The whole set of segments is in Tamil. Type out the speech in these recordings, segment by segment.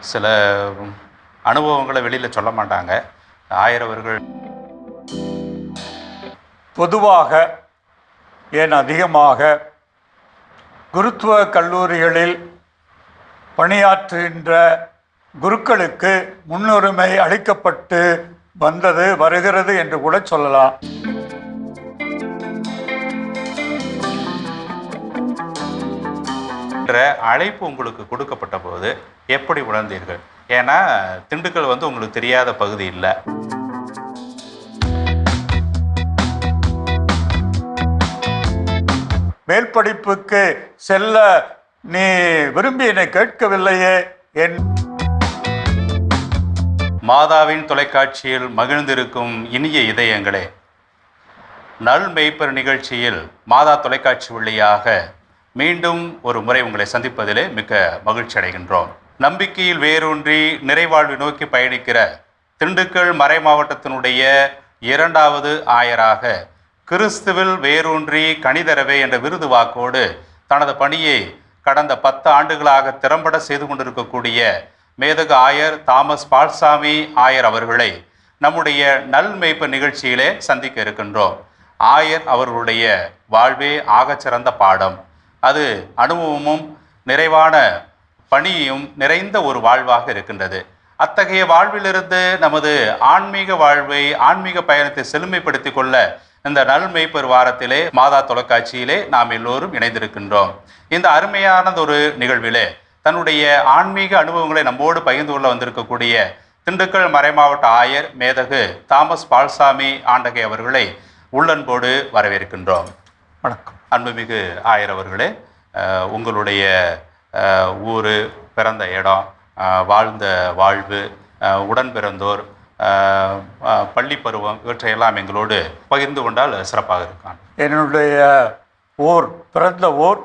சில அனுபவங்களை வெளியில் சொல்ல மாட்டாங்க. ஆயர் அவர்கள் பொதுவாக ஏன் அதிகமாக குருத்துவ கல்லூரிகளில் பணியாற்றுகின்ற குருக்களுக்கு முன்னுரிமை அளிக்கப்பட்டு வருகிறது என்று கூட சொல்லலாம். அழைப்பு உங்களுக்கு கொடுக்கப்பட்ட போது எப்படி உணர்ந்தீர்கள்? ஏன்னா திண்டுக்கல் உங்களுக்கு தெரியாத பகுதி இல்லை. மேல் படிப்புக்கு செல்ல நீ விரும்பி என்னை கேட்கவில்லையே. என் மாதாவின் தொலைக்காட்சியில் மகிழ்ந்திருக்கும் இனிய இதயங்களே, நல் மெய்ப்பர் நிகழ்ச்சியில் மாதா தொலைக்காட்சி வழியாக மீண்டும் ஒரு முறை உங்களை சந்திப்பதிலே மிக்க மகிழ்ச்சி அடைகின்றோம். நம்பிக்கையில் வேரூன்றி நிறைவாழ்வு நோக்கி பயணிக்கிற திண்டுக்கல் மறை மாவட்டத்தினுடைய 2வது ஆயராக கிறிஸ்துவில் வேரூன்றி கனிதரவே என்ற விருது வாக்கோடு தனது பணியை கடந்த 10 ஆண்டுகளாக திறம்பட செய்து கொண்டிருக்கக்கூடிய மேதகு ஆயர் தாமஸ் பால்சாமி ஆயர் அவர்களை நம்முடைய நல் மெய்ப்பர் நிகழ்ச்சியிலே சந்திக்க இருக்கின்றோம். ஆயர் அவர்களுடைய வாழ்வே ஆகச்சிறந்த பாடம். அது அனுபவமும் நிறைவான பணியும் நிறைந்த ஒரு வாழ்வாக இருக்கின்றது. அத்தகைய வாழ்விலிருந்து நமது ஆன்மீக வாழ்வை, ஆன்மீக பயணத்தை செழுமைப்படுத்தி கொள்ள இந்த நல் மெய்ப்பர் வாரத்திலே மாதா தொலைக்காட்சியிலே நாம் எல்லோரும் இணைந்திருக்கின்றோம். இந்த அருமையானதொரு நிகழ்விலே தன்னுடைய ஆன்மீக அனுபவங்களை நம்மோடு பகிர்ந்து கொள்ள வந்திருக்கக்கூடிய திண்டுக்கல் மறைமாவட்ட ஆயர் மேதகு தாமஸ் பால்சாமி ஆண்டகை அவர்களை உள்ளன்போடு வரவேற்கின்றோம். வணக்கம். அன்புமிகு ஆயர் அவர்களே, உங்களுடைய ஊர், பிறந்த இடம், வாழ்ந்த வாழ்வு, உடன் பிறந்தோர், பள்ளி பருவம் இவற்றையெல்லாம் எங்களோடு பகிர்ந்து கொண்டால் சிறப்பாக இருக்கான். என்னுடைய பிறந்த ஊர்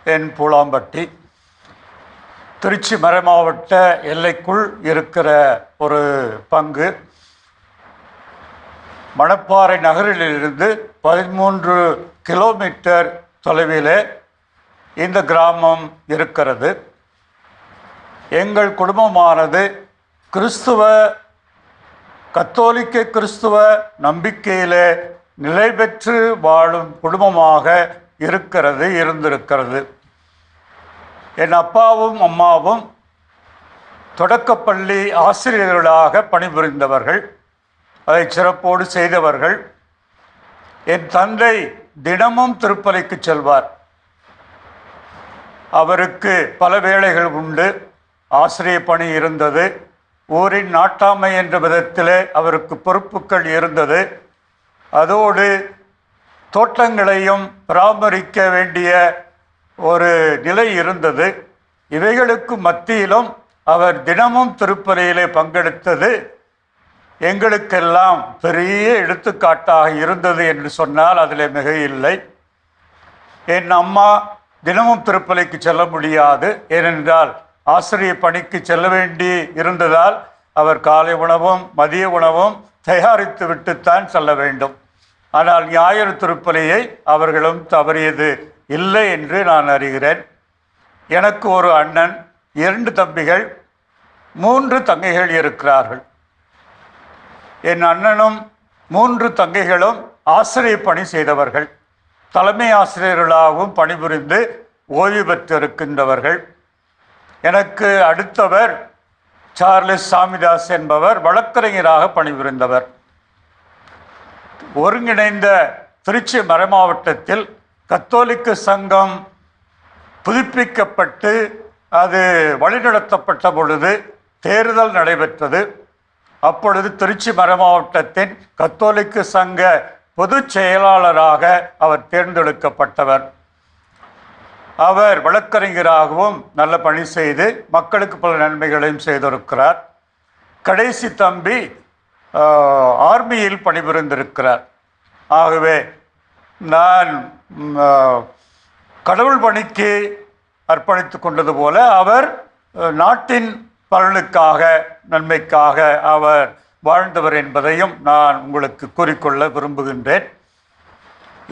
என் பூலாம்பட்டி, திருச்சி மறைமாவட்ட எல்லைக்குள் இருக்கிற ஒரு பங்கு. மணப்பாறை நகரிலிருந்து 13 கிலோமீட்டர் தொலைவிலே இந்த கிராமம் இருக்கிறது. எங்கள் குடும்பமானது கத்தோலிக்க கிறிஸ்துவ நம்பிக்கையிலே நிலை பெற்று வாழும் குடும்பமாக இருந்திருக்கிறது. என் அப்பாவும் அம்மாவும் தொடக்கப்பள்ளி ஆசிரியர்களாக பணிபுரிந்தவர்கள், அதை சிறப்போடு செய்தவர்கள். என் தந்தை தினமும் திருப்பலிக்கு செல்வார். அவருக்கு பல வேளைகள் உண்டு. ஆசிரிய பணி இருந்தது. ஊரின் நாட்டாமை என்ற விதத்திலே அவருக்கு பொறுப்புகள் இருந்தது. அதோடு தோட்டங்களையும் பராமரிக்க வேண்டிய ஒரு நிலை இருந்தது. இவைகளுக்கு மத்தியிலும் அவர் தினமும் திருப்பலியிலே பங்கெடுத்தது எங்களுக்கெல்லாம் பெரிய எடுத்துக்காட்டாக இருந்தது என்று சொன்னால் அதில் மிக இல்லை. என் அம்மா தினமும் திருப்பலிக்கு செல்ல முடியாது. ஏனென்றால் ஆசிரிய பணிக்கு செல்ல வேண்டி இருந்ததால் அவர் காலை உணவும் மதிய உணவும் தயாரித்து விட்டுத்தான் செல்ல வேண்டும். ஆனால் ஞாயிறு திருப்பலியை அவர்களும் தவறியது இல்லை என்று நான் அறிகிறேன். எனக்கு ஒரு அண்ணன், 2 தம்பிகள், 3 தங்கைகள் இருக்கிறார்கள். என் அண்ணனும் 3 தங்கைகளும் ஆசிரிய பணி செய்தவர்கள். தலைமை ஆசிரியர்களாகவும் பணிபுரிந்து ஓய்வு பெற்றிருக்கின்றவர்கள். எனக்கு அடுத்தவர் சார்லஸ் சாமிதாஸ் என்பவர் வழக்கறிஞராக பணிபுரிந்தவர். ஒருங்கிணைந்த திருச்சி மறைமாவட்டத்தில் கத்தோலிக்க சங்கம் புதுப்பிக்கப்பட்டு அது வழிநடத்தப்பட்ட பொழுது தேர்தல் நடைபெற்றது. அப்பொழுது திருச்சி மறைமாவட்டத்தின் கத்தோலிக்க சங்க பொதுச் செயலாளராக அவர் தேர்ந்தெடுக்கப்பட்டவர். அவர் வழக்கறிஞராகவும் நல்ல பணி செய்து மக்களுக்கு பல நன்மைகளையும் செய்திருக்கிறார். கடைசி தம்பி ஆர்மியில் பணிபுரிந்திருக்கிறார். ஆகவே நான் கடவுள் பணிக்கு அர்ப்பணித்து கொண்டது போல அவர் நாட்டின் பலனுக்காக, நன்மைக்காக அவர் வாழ்ந்தவர் என்பதையும் நான் உங்களுக்கு கூறிக்கொள்ள விரும்புகின்றேன்.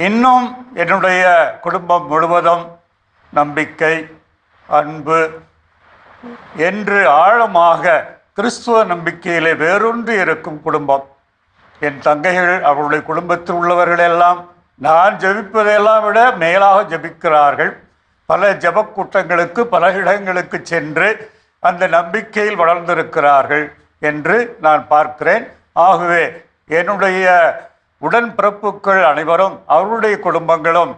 இன்னும் என்னுடைய குடும்பம் முழுவதும் நம்பிக்கை, அன்பு, என்று ஆழமாக கிறிஸ்துவ நம்பிக்கையிலே வேரூன்றி இருக்கும் குடும்பம். என் தங்கைகள் அவருடைய குடும்பத்தில் உள்ளவர்கள் எல்லாம் நான் ஜெபிப்பதையெல்லாம் விட மேலாக ஜெபிக்கிறார்கள். பல ஜெபக் கூட்டங்களுக்கு பல இடங்களுக்கு சென்று அந்த நம்பிக்கையில் வளர்ந்திருக்கிறார்கள் என்று நான் பார்க்கிறேன். ஆகவே என்னுடைய உடன்பிறப்புகள் அனைவரும் அவருடைய குடும்பங்களும்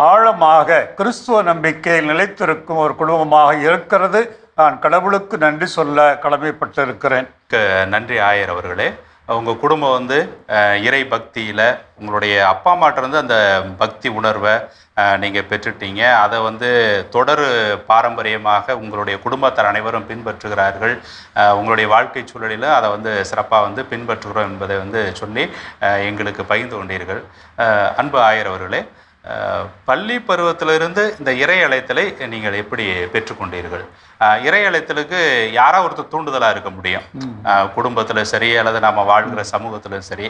ஆழமாக கிறிஸ்துவ நம்பிக்கையில் நிலைத்திருக்கும் ஒரு குடும்பமாக இருக்கிறது. நான் கடவுளுக்கு நன்றி சொல்ல கடமைப்பட்டிருக்கிறேன். நன்றி ஆயர் அவர்களே. உங்கள் குடும்பம் வந்து இறை பக்தியில் உங்களுடைய அப்பா அம்மாட்டிருந்து அந்த பக்தி உணர்வை நீங்கள் பெற்றுட்டீங்க. அதை வந்து தொடர் பாரம்பரியமாக உங்களுடைய குடும்பத்தார் அனைவரும் பின்பற்றுகிறார்கள். உங்களுடைய வாழ்க்கை சூழலில் அதை வந்து சிறப்பாக வந்து பின்பற்றுகிறோம் என்பதை வந்து சொல்லி எங்களுக்கு பகிர்ந்து கொண்டீர்கள். அன்பு ஆயர் அவர்களே, பள்ளி பருவத்திலிருந்து இந்த இறை அழைத்தலை நீங்கள் எப்படி பெற்றுக்கொண்டீர்கள்? இறை அழைத்தலுக்கு யாராவது ஒருத்தர் தூண்டுதலாக இருக்க முடியும், குடும்பத்தில் சரி அல்லது நம்ம வாழ்கிற சமூகத்திலும் சரி.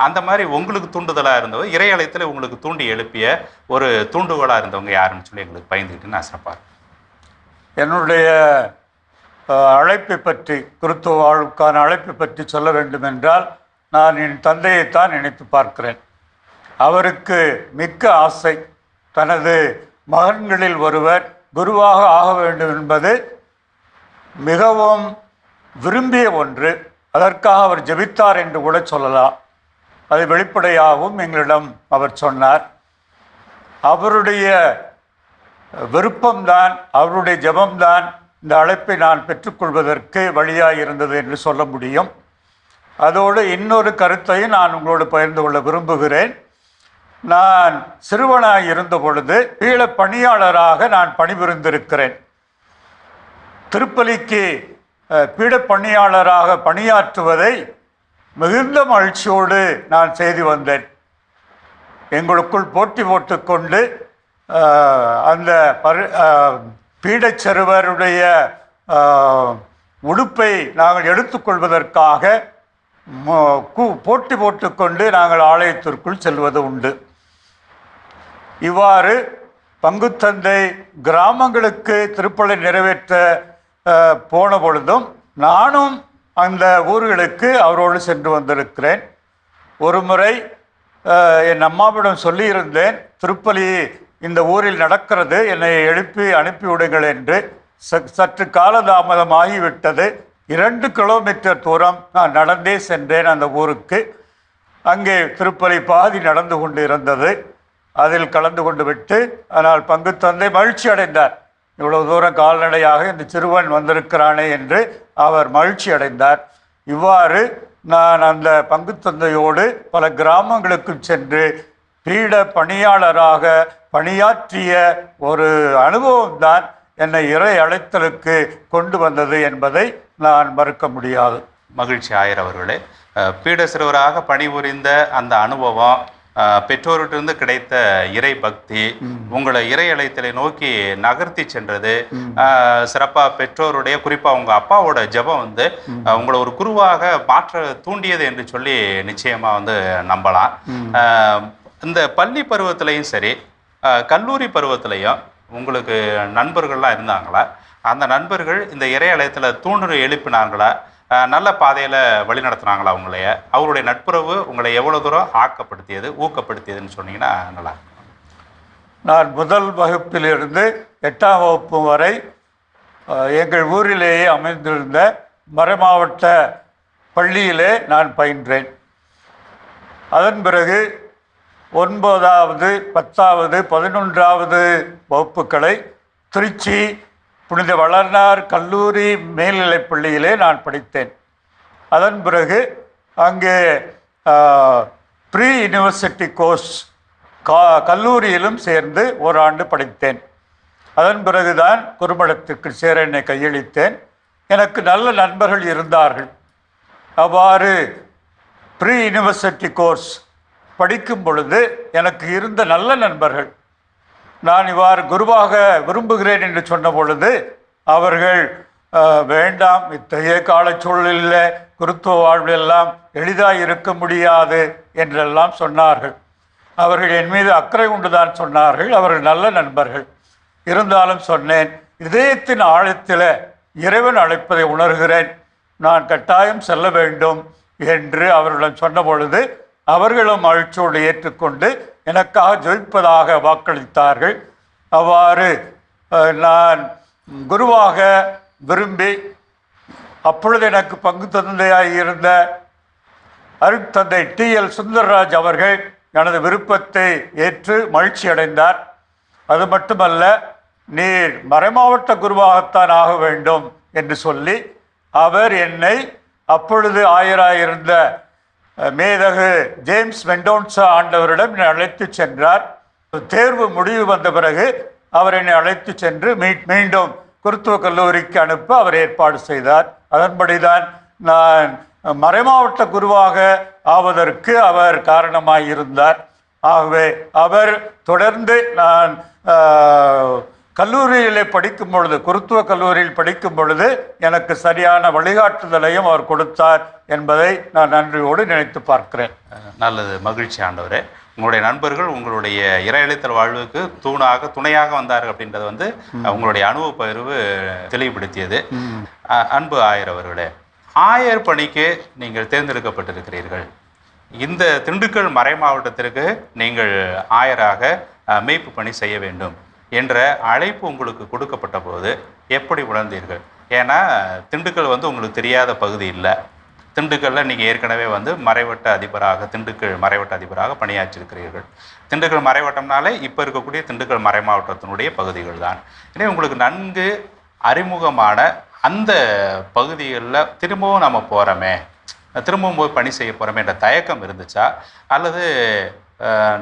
அந்த மாதிரி உங்களுக்கு தூண்டுதலாக இருந்தவர், இறை அழைத்தலை உங்களுக்கு தூண்டி எழுப்பிய ஒரு தூண்டுகோலாக இருந்தவங்க யாருன்னு சொல்லி எங்களுக்கு பயந்துக்கிட்டு நான் சிறப்பாக. என்னுடைய அழைப்பை பற்றி, கிறிஸ்துவ வாழ்வுக்கான அழைப்பை பற்றி சொல்ல வேண்டும் என்றால் நான் என் தந்தையைத்தான் நினைத்து பார்க்கிறேன். அவருக்கு மிக்க ஆசை, தனது மகன்களில் ஒருவர் குருவாக ஆக வேண்டும் என்பது மிகவும் விரும்பிய ஒன்று. அதற்காக அவர் ஜெபித்தார் என்று கூட சொல்லலாம். அது வெளிப்படையாகவும் எங்களிடம் அவர் சொன்னார். அவருடைய விருப்பம்தான், அவருடைய ஜெபம்தான் இந்த அழைப்பை நான் பெற்றுக்கொள்வதற்கு வழியாக இருந்தது என்று சொல்ல முடியும். அதோடு இன்னொரு கருத்தையும் நான் உங்களோடு பகிர்ந்து கொள்ள விரும்புகிறேன். நான் சிறுவனாய் இருந்த பொழுது ஈழ பணியாளராக நான் பணிபுரிந்திருக்கிறேன். திருப்பலிக்கு பீட பணியாளராக பணியாற்றுவதை மிகுந்த மகிழ்ச்சியோடு நான் செய்து வந்தேன். எங்களுக்குள் போட்டி போட்டுக்கொண்டு அந்த பீடச்செருவருடைய உடுப்பை நாங்கள் எடுத்துக்கொள்வதற்காக போட்டி போட்டுக்கொண்டு நாங்கள் ஆலயத்திற்குள் செல்வது உண்டு. இவ்வாறு பங்குத்தந்தை கிராமங்களுக்கு திருப்பலி நிறைவேற்ற போன பொழுதும் நானும் அந்த ஊர்களுக்கு அவரோடு சென்று வந்திருக்கிறேன். ஒரு முறை என் அம்மாவிடம் சொல்லியிருந்தேன், திருப்பலி இந்த ஊரில் நடக்கிறது, என்னை எழுப்பி அனுப்பிவிடுங்கள் என்று. சற்று காலதாமதமாகிவிட்டது. 2 கிலோமீட்டர் தூரம் நான் நடந்தே சென்றேன் அந்த ஊருக்கு. அங்கே திருப்பலி பாதி நடந்து கொண்டு இருந்தது. அதில் கலந்து கொண்டு விட்டு, ஆனால் பங்குத்தந்தை மகிழ்ச்சி அடைந்தார். இவ்வளவு தூரம் கால்நடையாக இந்த சிறுவன் வந்திருக்கிறானே என்று அவர் மகிழ்ச்சி அடைந்தார். இவ்வாறு நான் அந்த பங்குத்தந்தையோடு பல கிராமங்களுக்கு சென்று பீட பணியாளராக பணியாற்றிய ஒரு அனுபவம்தான் என்னை இறை அழைத்தலுக்கு கொண்டு வந்தது என்பதை நான் மறுக்க முடியாது. மகிழ்ச்சி ஆயர் அவர்களே, பீட சிறுவராக பணிபுரிந்த அந்த அனுபவம், பெற்றோர்கிட்ட கிடைத்த இறை பக்தி உங்களை இறை அழைத்தலை நோக்கி நகர்த்தி சென்றது. சிறப்பாக பெற்றோருடைய, குறிப்பாக உங்கள் அப்பாவோட ஜெபம் வந்து உங்களை ஒரு குருவாக மாற்ற தூண்டியது என்று சொல்லி நிச்சயமாக வந்து நம்பலாம். இந்த பள்ளி பருவத்திலையும் சரி கல்லூரி பருவத்திலையும் உங்களுக்கு நண்பர்கள்லாம் இருந்தாங்களா? அந்த நண்பர்கள் இந்த இறை அழைத்தலை தூண்டு எழுப்பினாங்களா? நல்ல பாதையில் வழி நடத்துனாங்களா உங்களைய? அவருடைய நட்புறவு உங்களை எவ்வளோ தூரம் ஆக்கப்படுத்தியது, ஊக்கப்படுத்தியதுன்னு சொன்னீங்கன்னா நல்லா. நான் முதல் வகுப்பிலிருந்து 8ஆம் வகுப்பு வரை எங்கள் ஊரிலேயே அமைந்திருந்த மறைமாவட்ட பள்ளியிலே நான் பயின்றேன். அதன் பிறகு 9வது 10வது 11வது வகுப்புகளை திருச்சி புனித வளர்னார் கல்லூரி மேல்நிலைப் பள்ளியிலே நான் படித்தேன். அதன் பிறகு அங்கே ப்ரீ யூனிவர்சிட்டி கோர்ஸ் கல்லூரியிலும் சேர்ந்து ஓராண்டு படித்தேன். அதன் பிறகுதான் குறுமடத்திற்கு சேர என்னை கையளித்தேன். எனக்கு நல்ல நண்பர்கள் இருந்தார்கள். அவ்வாறு ப்ரீ யூனிவர்சிட்டி கோர்ஸ் படிக்கும் பொழுது எனக்கு இருந்த நல்ல நண்பர்கள், நான் இவ்வாறு குருவாக விரும்புகிறேன் என்று சொன்ன பொழுது அவர்கள் வேண்டாம், இத்தகைய காலச்சூழலில் குருத்துவ வாழ்வெல்லாம் எளிதாக இருக்க முடியாது என்றெல்லாம் சொன்னார்கள். அவர்கள் என் மீது அக்கறை உண்டுதான் சொன்னார்கள். அவர்கள் நல்ல நண்பர்கள். இருந்தாலும் சொன்னேன், இதயத்தின் ஆழத்தில் இறைவன் அழைப்பதை உணர்கிறேன், நான் கட்டாயம் செல்ல வேண்டும் என்று அவர்களிடம் சொன்ன பொழுது அவர்களும் மகிழ்ச்சியோடு ஏற்றுக்கொண்டு எனக்காக ஜெபிப்பதாக வாக்களித்தார்கள். அவ்வாறு நான் குருவாக விரும்பி அப்பொழுது எனக்கு பங்கு தந்தையாக இருந்த அருட்தந்தை T.L. சுந்தரராஜ் அவர்கள் எனது விருப்பத்தை ஏற்று மகிழ்ச்சி அடைந்தார். அது மட்டுமல்ல, நீர் மறைமாவட்ட குருவாகத்தான் ஆக வேண்டும் என்று சொல்லி அவர் என்னை அப்பொழுது ஆயராயிருந்த மேதகு ஜேம்ஸ் மெண்டோன்சா ஆண்டவரிடம் என்னை அழைத்து சென்றார். தேர்வு முடிவு வந்த பிறகு அவர் என்னை அழைத்து சென்று மீண்டும் குருத்துவ கல்லூரிக்கு அனுப்ப அவர் ஏற்பாடு செய்தார். அதன்படிதான் நான் மறைமாவட்ட குருவாக ஆவதற்கு அவர் காரணமாயிருந்தார். ஆகவே அவர் தொடர்ந்து நான் கல்லூரியிலே படிக்கும் பொழுது, குருத்துவ கல்லூரியில் படிக்கும் பொழுது எனக்கு சரியான வழிகாட்டுதலையும் அவர் கொடுத்தார் என்பதை நான் நன்றியோடு நினைத்து பார்க்கிறேன். நல்லது, மகிழ்ச்சி ஆண்டவரே. உங்களுடைய நண்பர்கள் உங்களுடைய இறையளித்தல் வாழ்வுக்கு துணையாக வந்தார்கள் அப்படின்றது வந்து உங்களுடைய அனுபவ பகிர்வு தெளிவுபடுத்தியது. அன்பு ஆயர் அவர்களே, ஆயர் பணிக்கு நீங்கள் தேர்ந்தெடுக்கப்பட்டிருக்கிறீர்கள். இந்த திண்டுக்கல் மறை மாவட்டத்திற்கு நீங்கள் ஆயராக மேய்ப்பு பணி செய்ய வேண்டும் என்ற அழைப்பு உங்களுக்கு கொடுக்கப்பட்ட போது எப்படி உணர்ந்தீர்கள்? ஏன்னா திண்டுக்கல் வந்து உங்களுக்கு தெரியாத பகுதி இல்லை. திண்டுக்கல்லில் நீங்கள் ஏற்கனவே வந்து திண்டுக்கல் மறைவட்ட அதிபராக பணியாற்றிருக்கிறீர்கள். திண்டுக்கல் மறைவட்டம்னாலே இப்போ இருக்கக்கூடிய திண்டுக்கல் மறை மாவட்டத்தினுடைய பகுதிகள் தான். எனவே உங்களுக்கு நன்கு அறிமுகமான அந்த பகுதிகளில் திரும்பவும் நம்ம திரும்பவும் போய் பணி செய்ய போகிறோமே என்ற தயக்கம் இருந்துச்சா? அல்லது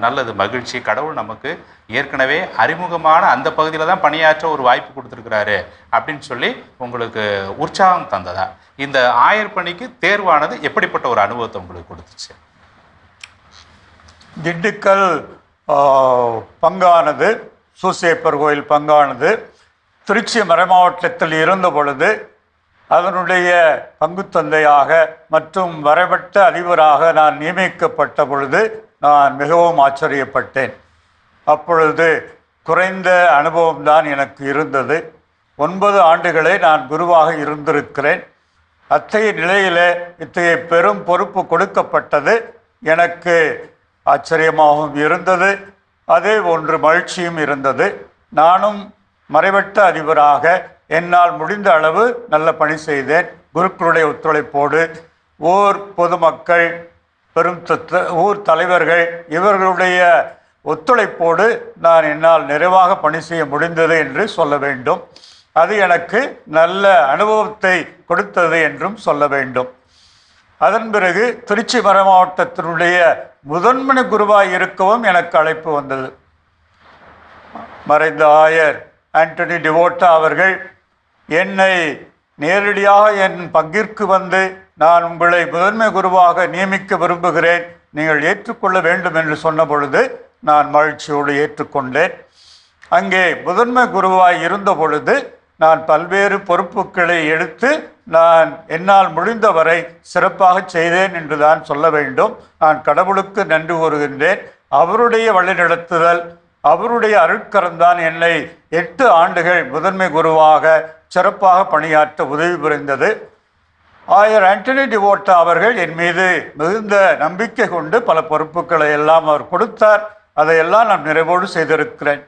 நல்லது, மகிழ்ச்சி, கடவுள் நமக்கு ஏற்கனவே அறிமுகமான அந்த பகுதியில் தான் பணியாற்ற ஒரு வாய்ப்பு கொடுத்துருக்கிறாரு அப்படின்னு சொல்லி உங்களுக்கு உற்சாகம் தந்ததா? இந்த ஆயர் பணிக்கு தேர்வானது எப்படிப்பட்ட ஒரு அனுபவத்தை உங்களுக்கு கொடுத்துச்சு? திண்டுக்கல் பங்கானது, சூசேப்பர் கோயில் பங்கானது திருச்சி மறை மாவட்டத்தில் இருந்த பொழுது அதனுடைய பங்கு தந்தையாக மற்றும் வரைபட்ட அதிபராக நான் நியமிக்கப்பட்ட பொழுது நான் மிகவும் ஆச்சரியப்பட்டேன். அப்பொழுது குறைந்த அனுபவம்தான் எனக்கு இருந்தது. 9 ஆண்டுகளே நான் குருவாக இருந்திருக்கிறேன். அத்தகைய நிலையில் இத்தகைய பெரும் பொறுப்பு கொடுக்கப்பட்டது எனக்கு ஆச்சரியமாகவும் இருந்தது. அதே ஒன்று மகிழ்ச்சியும் இருந்தது. நானும் மறைவட்ட அதிபராக என்னால் முடிந்த அளவு நல்ல பணி செய்தேன். குருக்களுடைய ஒத்துழைப்போடு ஊர் பொதுமக்கள், ஊர் தலைவர்கள் இவர்களுடைய ஒத்துழைப்போடு நான் என்னால் நிறைவாக பணி செய்ய முடிந்தது என்று சொல்ல வேண்டும். அது எனக்கு நல்ல அனுபவத்தை கொடுத்தது என்றும் சொல்ல வேண்டும். அதன் பிறகு திருச்சி மறை மாவட்டத்தினுடைய முதன்மை குருவாய் இருக்கவும் எனக்கு அழைப்பு வந்தது. மறைந்த ஆயர் ஆண்டனி டிவோட்டா அவர்கள் என்னை நேரடியாக என் பங்கிற்கு வந்து, நான் உங்களை முதன்மை குருவாக நியமிக்க விரும்புகிறேன், நீங்கள் ஏற்றுக்கொள்ள வேண்டும் என்று சொன்ன பொழுது நான் மகிழ்ச்சியோடு ஏற்றுக்கொண்டேன். அங்கே முதன்மை குருவாய் இருந்த பொழுது நான் பல்வேறு பொறுப்புகளை எடுத்து நான் என்னால் முடிந்தவரை சிறப்பாக செய்தேன் என்று தான் சொல்ல வேண்டும். நான் கடவுளுக்கு நன்றி கூறுகின்றேன். அவருடைய வழிநடத்துதல், அவருடைய அருட்கரம்தான் என்னை 8 ஆண்டுகள் முதன்மை குருவாக சிறப்பாக பணியாற்ற உதவி புரிந்தது. ஆயர் ஆண்டனி டிவோட்டா அவர்கள் என் மீது மிகுந்த நம்பிக்கை கொண்டு பல பொறுப்புகளை எல்லாம் அவர் கொடுத்தார். அதையெல்லாம் நான் நிறைவோடு செய்திருக்கிறேன்.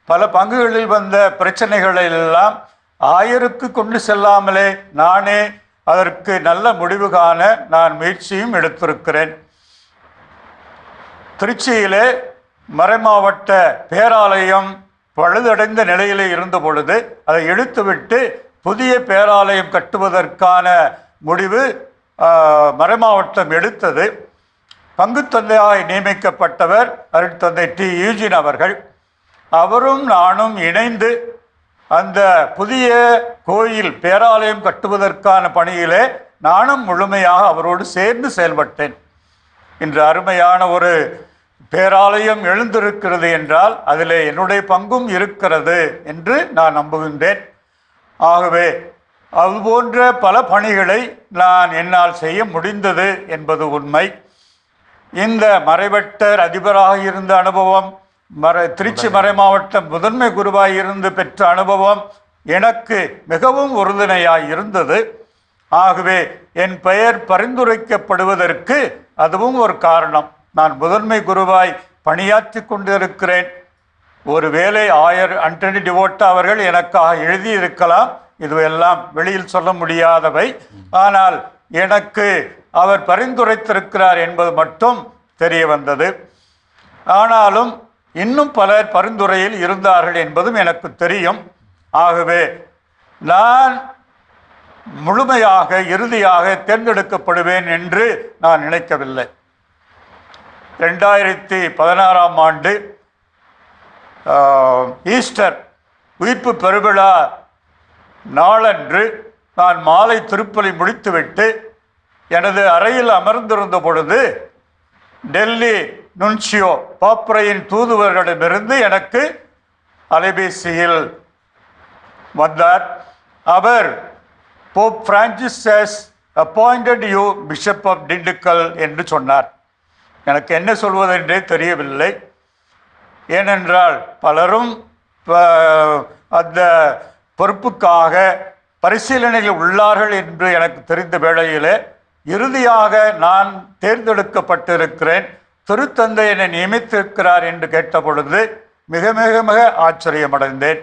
பல பங்குகளில் வந்த பிரச்சனைகளை எல்லாம் ஆயருக்கு கொண்டு செல்லாமலே நானே அதற்கு நல்ல முடிவு காண நான் முயற்சியும் எடுத்திருக்கிறேன். திருச்சியிலே மறைமாவட்ட பேராலயம் பழுதடைந்த நிலையிலே இருந்த பொழுது அதை இழுத்துவிட்டு புதிய பேராலயம் கட்டுவதற்கான முடிவு மறைமாவட்டம் எடுத்தது. பங்கு தந்தையாய் நியமிக்கப்பட்டவர் அருட்தந்தை T. யூஜின் அவர்கள். அவரும் நானும் இணைந்து அந்த புதிய கோயில் பேராலயம் கட்டுவதற்கான பணியிலே நானும் முழுமையாக அவரோடு சேர்ந்து செயல்பட்டேன். இன்று அருமையான ஒரு பேராலயம் எழுந்திருக்கிறது என்றால் அதில் என்னுடைய பங்கும் இருக்கிறது என்று நான் நம்புகின்றேன். ஆகவே அதுபோன்ற பல பணிகளை நான் என்னால் செய்ய முடிந்தது என்பது உண்மை. இந்த மறைவட்டர் அதிபராக இருந்த அனுபவம், திருச்சி மறை மாவட்டம் முதன்மை குருவாய் இருந்து பெற்ற அனுபவம், எனக்கு மிகவும் உறுதுணையாய் இருந்தது. ஆகவே என் பெயர் பரிந்துரைக்கப்படுவதற்கு அதுவும் ஒரு காரணம். நான் முதன்மை குருவாய் பணியாற்றி கொண்டிருக்கிறேன். ஒருவேளை ஆயர் ஆண்டனி டிவோட்டா அவர்கள் எனக்காக எழுதியிருக்கலாம், இதுவெல்லாம் வெளியில் சொல்ல முடியாதவை. ஆனால் எனக்கு அவர் பரிந்துரைத்திருக்கிறார் என்பது மட்டும் தெரிய வந்தது. ஆனாலும் இன்னும் பலர் பரிந்துரையில் இருந்தார்கள் என்பதும் எனக்கு தெரியும். ஆகவே நான் முழுமையாக இறுதியாக தேர்ந்தெடுக்கப்படுவேன் என்று நான் நினைக்கவில்லை. 2016 ஆண்டு ஈஸ்டர் உயிர்ப்பு பெருவிழா நாளன்று நான் மாலை திருப்பலி முடித்துவிட்டு எனது அறையில் அமர்ந்திருந்த பொழுது டெல்லி நுன்சியோ பாப்ரையின் தூதுவர்களிடமிருந்து எனக்கு அலைபேசியில் வந்தார். அவர் Pope Francis has appointed you bishop of Dindigul என்று சொன்னார். எனக்கு என்ன சொல்வதென்றே தெரியவில்லை. ஏனென்றால் பலரும் அந்த பொறுப்புக்காக பரிசீலனையில் உள்ளார்கள் என்று எனக்கு தெரிந்த வேளையிலே இறுதியாக நான் தேர்ந்தெடுக்கப்பட்டிருக்கிறேன், திருத்தந்தை என்னை நியமித்திருக்கிறார் என்று கேட்ட பொழுது மிக மிக மிக ஆச்சரியமடைந்தேன்.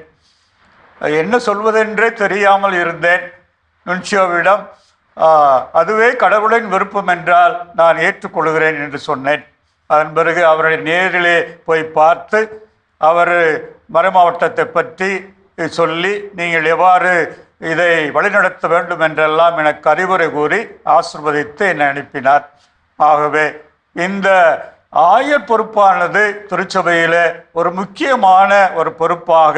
என்ன சொல்வதென்றே தெரியாமல் இருந்தேன். நுன்சியோவிடம் அதுவே கடவுளின் விருப்பம் என்றால் நான் ஏற்றுக்கொள்கிறேன் என்று சொன்னேன். அதன் பிறகு அவரை நேரிலே போய் பார்த்து அவர் மறைமாவட்டத்தை பற்றி சொல்லி நீங்கள் எவ்வாறு இதை வழிநடத்த வேண்டும் என்றெல்லாம் எனக்கு அறிவுரை கூறி ஆசிர்வதித்து என்னை அனுப்பினார். ஆகவே இந்த ஆயர் பொறுப்பானது திருச்சபையில் ஒரு முக்கியமான ஒரு பொறுப்பாக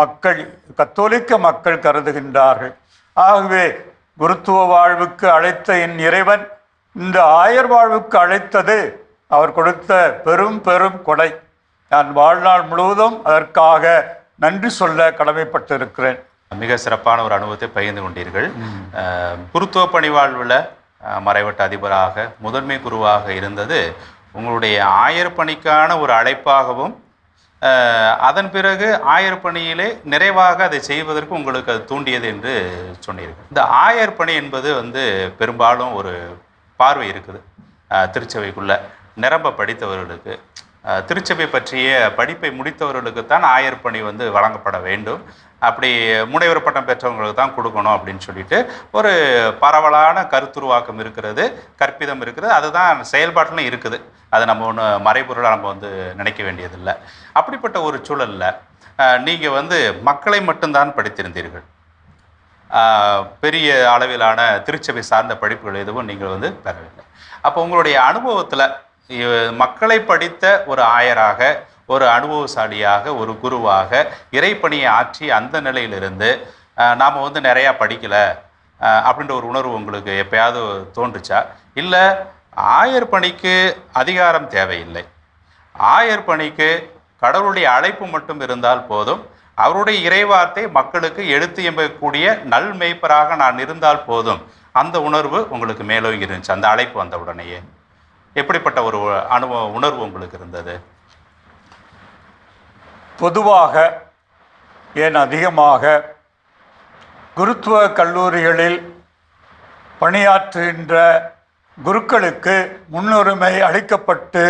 மக்கள், கத்தோலிக்க மக்கள் கருதுகின்றார்கள். ஆகவே குருத்துவ வாழ்வுக்கு அழைத்த என் இறைவன் இந்த ஆயர் வாழ்வுக்கு அழைத்தது அவர் கொடுத்த பெரும் பெரும் கொடை. நான் வாழ்நாள் முழுவதும் அதற்காக நன்றி சொல்ல கடமைப்பட்டிருக்கிறேன். மிக சிறப்பான ஒரு அனுபவத்தை பகிர்ந்து கொண்டீர்கள். குருத்துவ பணிவாழ்வில் மறைவட்ட அதிபராக முதன்மை குருவாக இருந்தது உங்களுடைய ஆயர் பணிக்கான ஒரு அழைப்பாகவும், அதன் பிறகு ஆயர் பணியிலே நிறைவாக அதை செய்வதற்கு உங்களுக்கு அது தூண்டியது என்று சொன்னீர்கள். இந்த ஆயர் பணி என்பது பெரும்பாலும் ஒரு பார்வை இருக்குது திருச்சபைக்குள்ள. நிரம்ப படித்தவர்களுக்கு, திருச்சபை பற்றிய படிப்பை முடித்தவர்களுக்குத்தான் ஆயர் பணி வழங்கப்பட வேண்டும், அப்படி முனைவர் பட்டம் பெற்றவங்களுக்கு தான் கொடுக்கணும் அப்படின்னு சொல்லிட்டு ஒரு பரவலான கருத்துருவாக்கம் இருக்கிறது, கற்பிதம் இருக்குது. அதுதான் செயல்பாட்டிலும் இருக்குது. அதை நம்ம ஒன்று மறைபொருளாக நம்ம நினைக்க வேண்டியதில்லை. அப்படிப்பட்ட ஒரு சூழலில் நீங்கள் மக்களை மட்டும்தான் படித்திருந்தீர்கள். பெரிய அளவிலான திருச்சபை சார்ந்த படிப்புகள் எதுவும் நீங்கள் பெறவில்லை. அப்போ உங்களுடைய அனுபவத்தில் மக்களை படித்த ஒரு ஆயராக, ஒரு அனுபவசாலியாக, ஒரு குருவாக இறைப்பணியை ஆற்றி அந்த நிலையிலிருந்து நாம் நிறையா படிக்கலை அப்படின்ற ஒரு உணர்வு உங்களுக்கு எப்பயாவது தோன்றுச்சா? இல்லை ஆயர் பணிக்கு அதிகாரம் தேவையில்லை, ஆயர் பணிக்கு கடவுளுடைய அழைப்பு மட்டும் இருந்தால் போதும், அவருடைய இறைவார்த்தை மக்களுக்கு எடுத்து எம்பக்கூடிய நல் மேய்ப்பராக நான் இருந்தால் போதும், அந்த உணர்வு உங்களுக்கு மேலோங்கி இருந்துச்சு அந்த அழைப்பு வந்த உடனேயே? எப்படிப்பட்ட ஒரு உணர்வு உங்களுக்கு இருந்தது? பொதுவாக ஏன் அதிகமாக குருத்துவ கல்லூரிகளில் பணியாற்றுகின்ற குருக்களுக்கு முன்னுரிமை அளிக்கப்பட்டு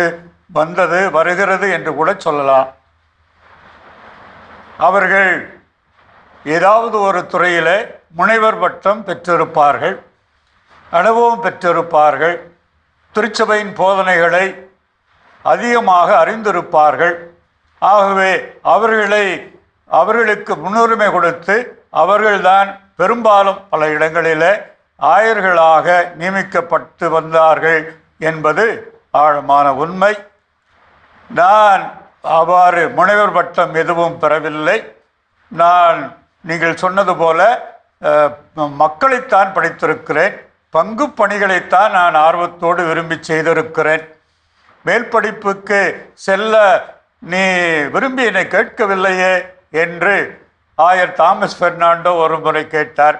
வருகிறது என்று கூட சொல்லலாம். அவர்கள் ஏதாவது ஒரு துறையில் முனைவர் பட்டம் பெற்றிருப்பார்கள், அனுபவம் பெற்றிருப்பார்கள், திருச்சபையின் போதனைகளை அதிகமாக அறிந்திருப்பார்கள். ஆகவே அவர்களுக்கு முன்னுரிமை கொடுத்து அவர்கள்தான் பெரும்பாலும் பல இடங்களில் ஆயர்களாக நியமிக்கப்பட்டு வந்தார்கள் என்பது ஆழமான உண்மை. நான் அவ்வாறு முனைவர் பட்டம் எதுவும் பெறவில்லை. நான் நீங்கள் சொன்னது போல மக்களைத்தான் படித்திருக்கிறேன், பங்கு பணிகளைத்தான் நான் ஆர்வத்தோடு விரும்பி செய்திருக்கிறேன். மேல் படிப்புக்கு செல்ல நீ விரும்பி என்னை கேட்கவில்லையே என்று ஆயர் தாமஸ் பெர்னாண்டோ ஒரு முறை கேட்டார்.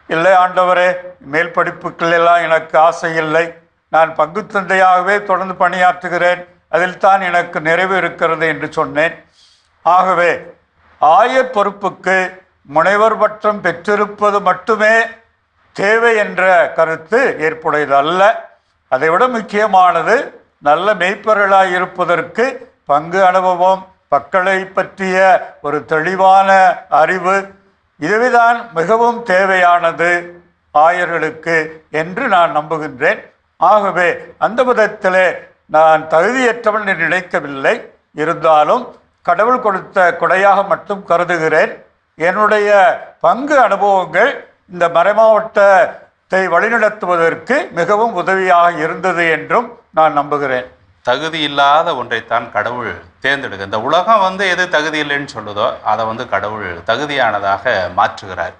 இல்லை ஆண்டவரே, மேல் படிப்புகளெல்லாம் எனக்கு ஆசை இல்லை, நான் பங்கு தந்தையாகவே தொடர்ந்து பணியாற்றுகிறேன், அதில் தான் எனக்கு நிறைவு இருக்கிறது என்று சொன்னேன். ஆகவே ஆயர் பொறுப்புக்கு முனைவர் பட்டம் பெற்றிருப்பது மட்டுமே தேவை என்ற கருத்து ஏற்புடையது அல்ல. அதைவிட முக்கியமானது நல்ல மெய்ப்பொருளாய் இருப்பதற்கு பங்கு அனுபவம், மக்களை பற்றிய ஒரு தெளிவான அறிவு, இதுதான் மிகவும் தேவையானது ஆயர்களுக்கு என்று நான் நம்புகின்றேன். ஆகவே அந்த விதத்திலே நான் தகுதியற்றவன் என்று நினைக்கவில்லை. இருந்தாலும் கடவுள் கொடுத்த கொடையாக மட்டும் கருதுகிறேன். என்னுடைய பங்கு அனுபவங்கள் இந்த மறைமாவட்டத்தை வழிநடத்துவதற்கு மிகவும் உதவியாக இருந்தது என்றும் நான் நம்புகிறேன். தகுதி இல்லாத ஒன்றைத்தான் கடவுள் தேர்ந்தெடுக்க, இந்த உலகம் எது தகுதி இல்லைன்னு சொல்லுதோ அதை கடவுள் தகுதியானதாக மாற்றுகிறார்.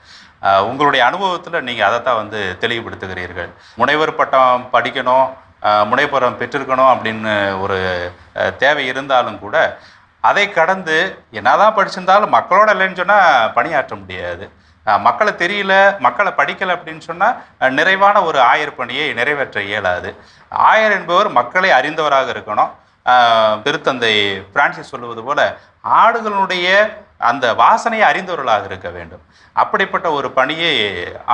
உங்களுடைய அனுபவத்தில் நீங்கள் அதைத்தான் தெளிவுபடுத்துகிறீர்கள். முனைவர் பட்டம் படிக்கணும், முனைப்பரம் பெற்றிருக்கணும் அப்படின்னு ஒரு தேவை இருந்தாலும் கூட அதை கடந்து என்னதான் படிச்சிருந்தாலும் மக்களோட இல்லைன்னு சொன்னால் பணியாற்ற முடியாது. மக்களை தெரியல, மக்களை படிக்கலை அப்படின்னு சொன்னால் நிறைவான ஒரு ஆயர் பணியை நிறைவேற்ற இயலாது. ஆயர் என்பவர் மக்களை அறிந்தவராக இருக்கணும். திருத்தந்தை பிரான்சிஸ் சொல்லுவது போல ஆடுகளுடைய அந்த வாசனையை அறிந்தவர்களாக இருக்க வேண்டும். அப்படிப்பட்ட ஒரு பணியை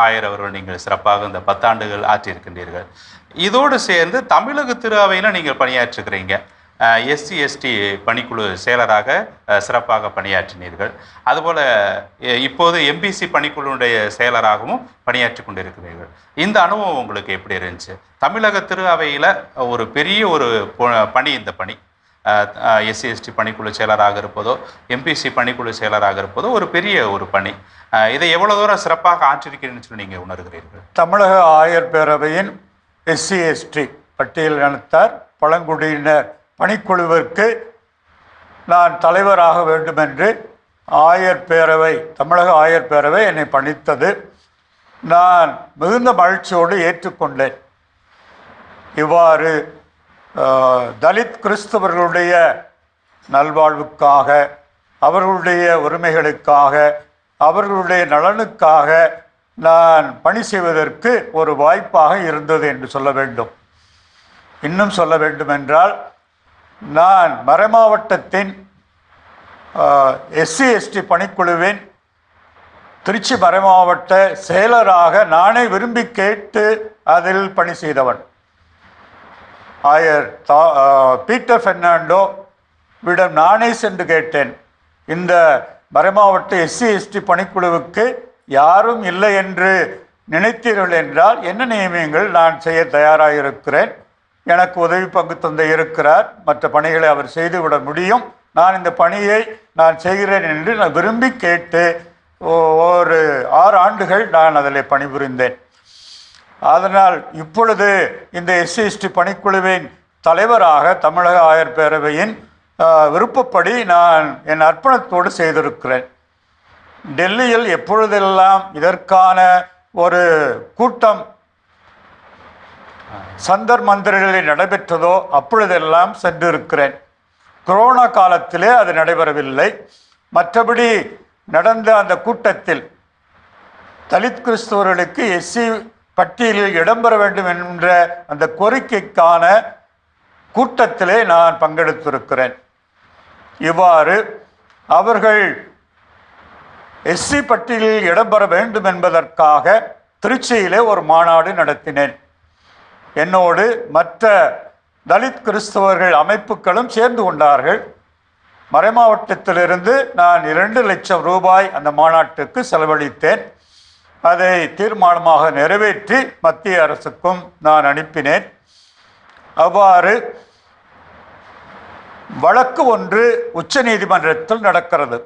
ஆயர் அவர்கள் நீங்கள் சிறப்பாக இந்த 10 ஆண்டுகள் ஆற்றியிருக்கின்றீர்கள். இதோடு சேர்ந்து தமிழக திரு அவையில் நீங்கள் பணியாற்றுகிறீங்க. எஸ்சி எஸ்டி பணிக்குழு செயலராக சிறப்பாக பணியாற்றினீர்கள். அதுபோல் இப்போது எம்பிசி பணிக்குழுடைய செயலராகவும் பணியாற்றி கொண்டிருக்கிறீர்கள். இந்த அனுபவம் உங்களுக்கு எப்படி இருந்துச்சு? தமிழக திரு அவையில் ஒரு பெரிய ஒரு பணி, இந்த பணி எஸ்சி எஸ்டி பணிக்குழு செயலராக இருப்பதோ எம்பிசி பணிக்குழு செயலராக இருப்பதோ ஒரு பெரிய ஒரு பணி. இதை எவ்வளோ தூரம் சிறப்பாக ஆற்றிருக்கிறீங்கன்னு சொல்லி நீங்கள் உணர்கிறீர்கள்? தமிழக ஆயர் பேரவையின் எஸ்சி எஸ்டி பட்டியல் இனத்தார் பழங்குடியினர் பணிக்குழுவிற்கு நான் தலைவராக வேண்டும் என்று ஆயர் பேரவை, தமிழக ஆயர் பேரவை என்னை பணித்தது. நான் மிகுந்த மகிழ்ச்சியோடு ஏற்றுக்கொண்டேன். இவ்வாறு தலித் கிறிஸ்தவர்களுடைய நல்வாழ்வுக்காக, அவர்களுடைய உரிமைகளுக்காக, அவர்களுடைய நலனுக்காக நான் பணி செய்வதற்கு ஒரு வாய்ப்பாக இருந்தது என்று சொல்ல வேண்டும். இன்னும் சொல்ல வேண்டுமென்றால், நான் மறைமாவட்டத்தின் எஸ்சி எஸ்டி பணிக்குழுவின் திருச்சி மறைமாவட்ட செயலராக நானே விரும்பி கேட்டு அதில் பணி செய்தவன். ஆயர் பீட்டர் பெர்னாண்டோ விடம் நானே சென்று கேட்டேன், இந்த மறைமாவட்ட எஸ்சி எஸ்டி பணிக்குழுவுக்கு யாரும் இல்லை என்று நினைத்தீர்கள் என்றால் என்ன நியமியங்கள் நான் செய்ய தயாராக இருக்கிறேன். எனக்கு உதவி பங்கு தந்தை இருக்கிறார், மற்ற பணிகளை அவர் செய்துவிட முடியும், நான் இந்த பணியை நான் செய்கிறேன் என்று நான் விரும்பி கேட்டு ஒரு 6 ஆண்டுகள் நான் அதில் பணிபுரிந்தேன். அதனால் இப்பொழுது இந்த எஸ்சி எஸ்டி பணிக்குழுவின் தலைவராக தமிழக ஆயர் பேரவையின் விருப்பப்படி நான் என் அர்ப்பணத்தோடு செய்திருக்கிறேன். டெல்லியில் எப்பொழுதெல்லாம் இதற்கான ஒரு கூட்டம் சந்தர் மந்திரிகளில் நடைபெற்றதோ அப்பொழுதெல்லாம் சென்றிருக்கிறேன். கொரோனா காலத்திலே அது நடைபெறவில்லை. மற்றபடி நடந்த அந்த கூட்டத்தில் தலித் கிறிஸ்தவர்களுக்கு எஸ்சி பட்டியலில் இடம்பெற வேண்டும் என்ற அந்த கோரிக்கைக்கான கூட்டத்திலே நான் பங்கெடுத்திருக்கிறேன். இவ்வாறு அவர்கள் எஸ்சி பட்டியலில் இடம்பெற வேண்டும் என்பதற்காக திருச்சியிலே ஒரு மாநாடு நடத்தினேன். என்னோடு மற்ற தலித் கிறிஸ்தவர்கள் அமைப்புகளும் சேர்ந்து கொண்டார்கள். மறைமாவட்டத்திலிருந்து நான் 2 லட்சம் ரூபாய் அந்த மாநாட்டுக்கு செலவழித்தேன். அதை தீர்மானமாக நிறைவேற்றி மத்திய அரசுக்கும் நான் அனுப்பினேன். அவ்வாறு வழக்கு ஒன்று உச்ச நீதிமன்றத்தில் நடக்கிறது.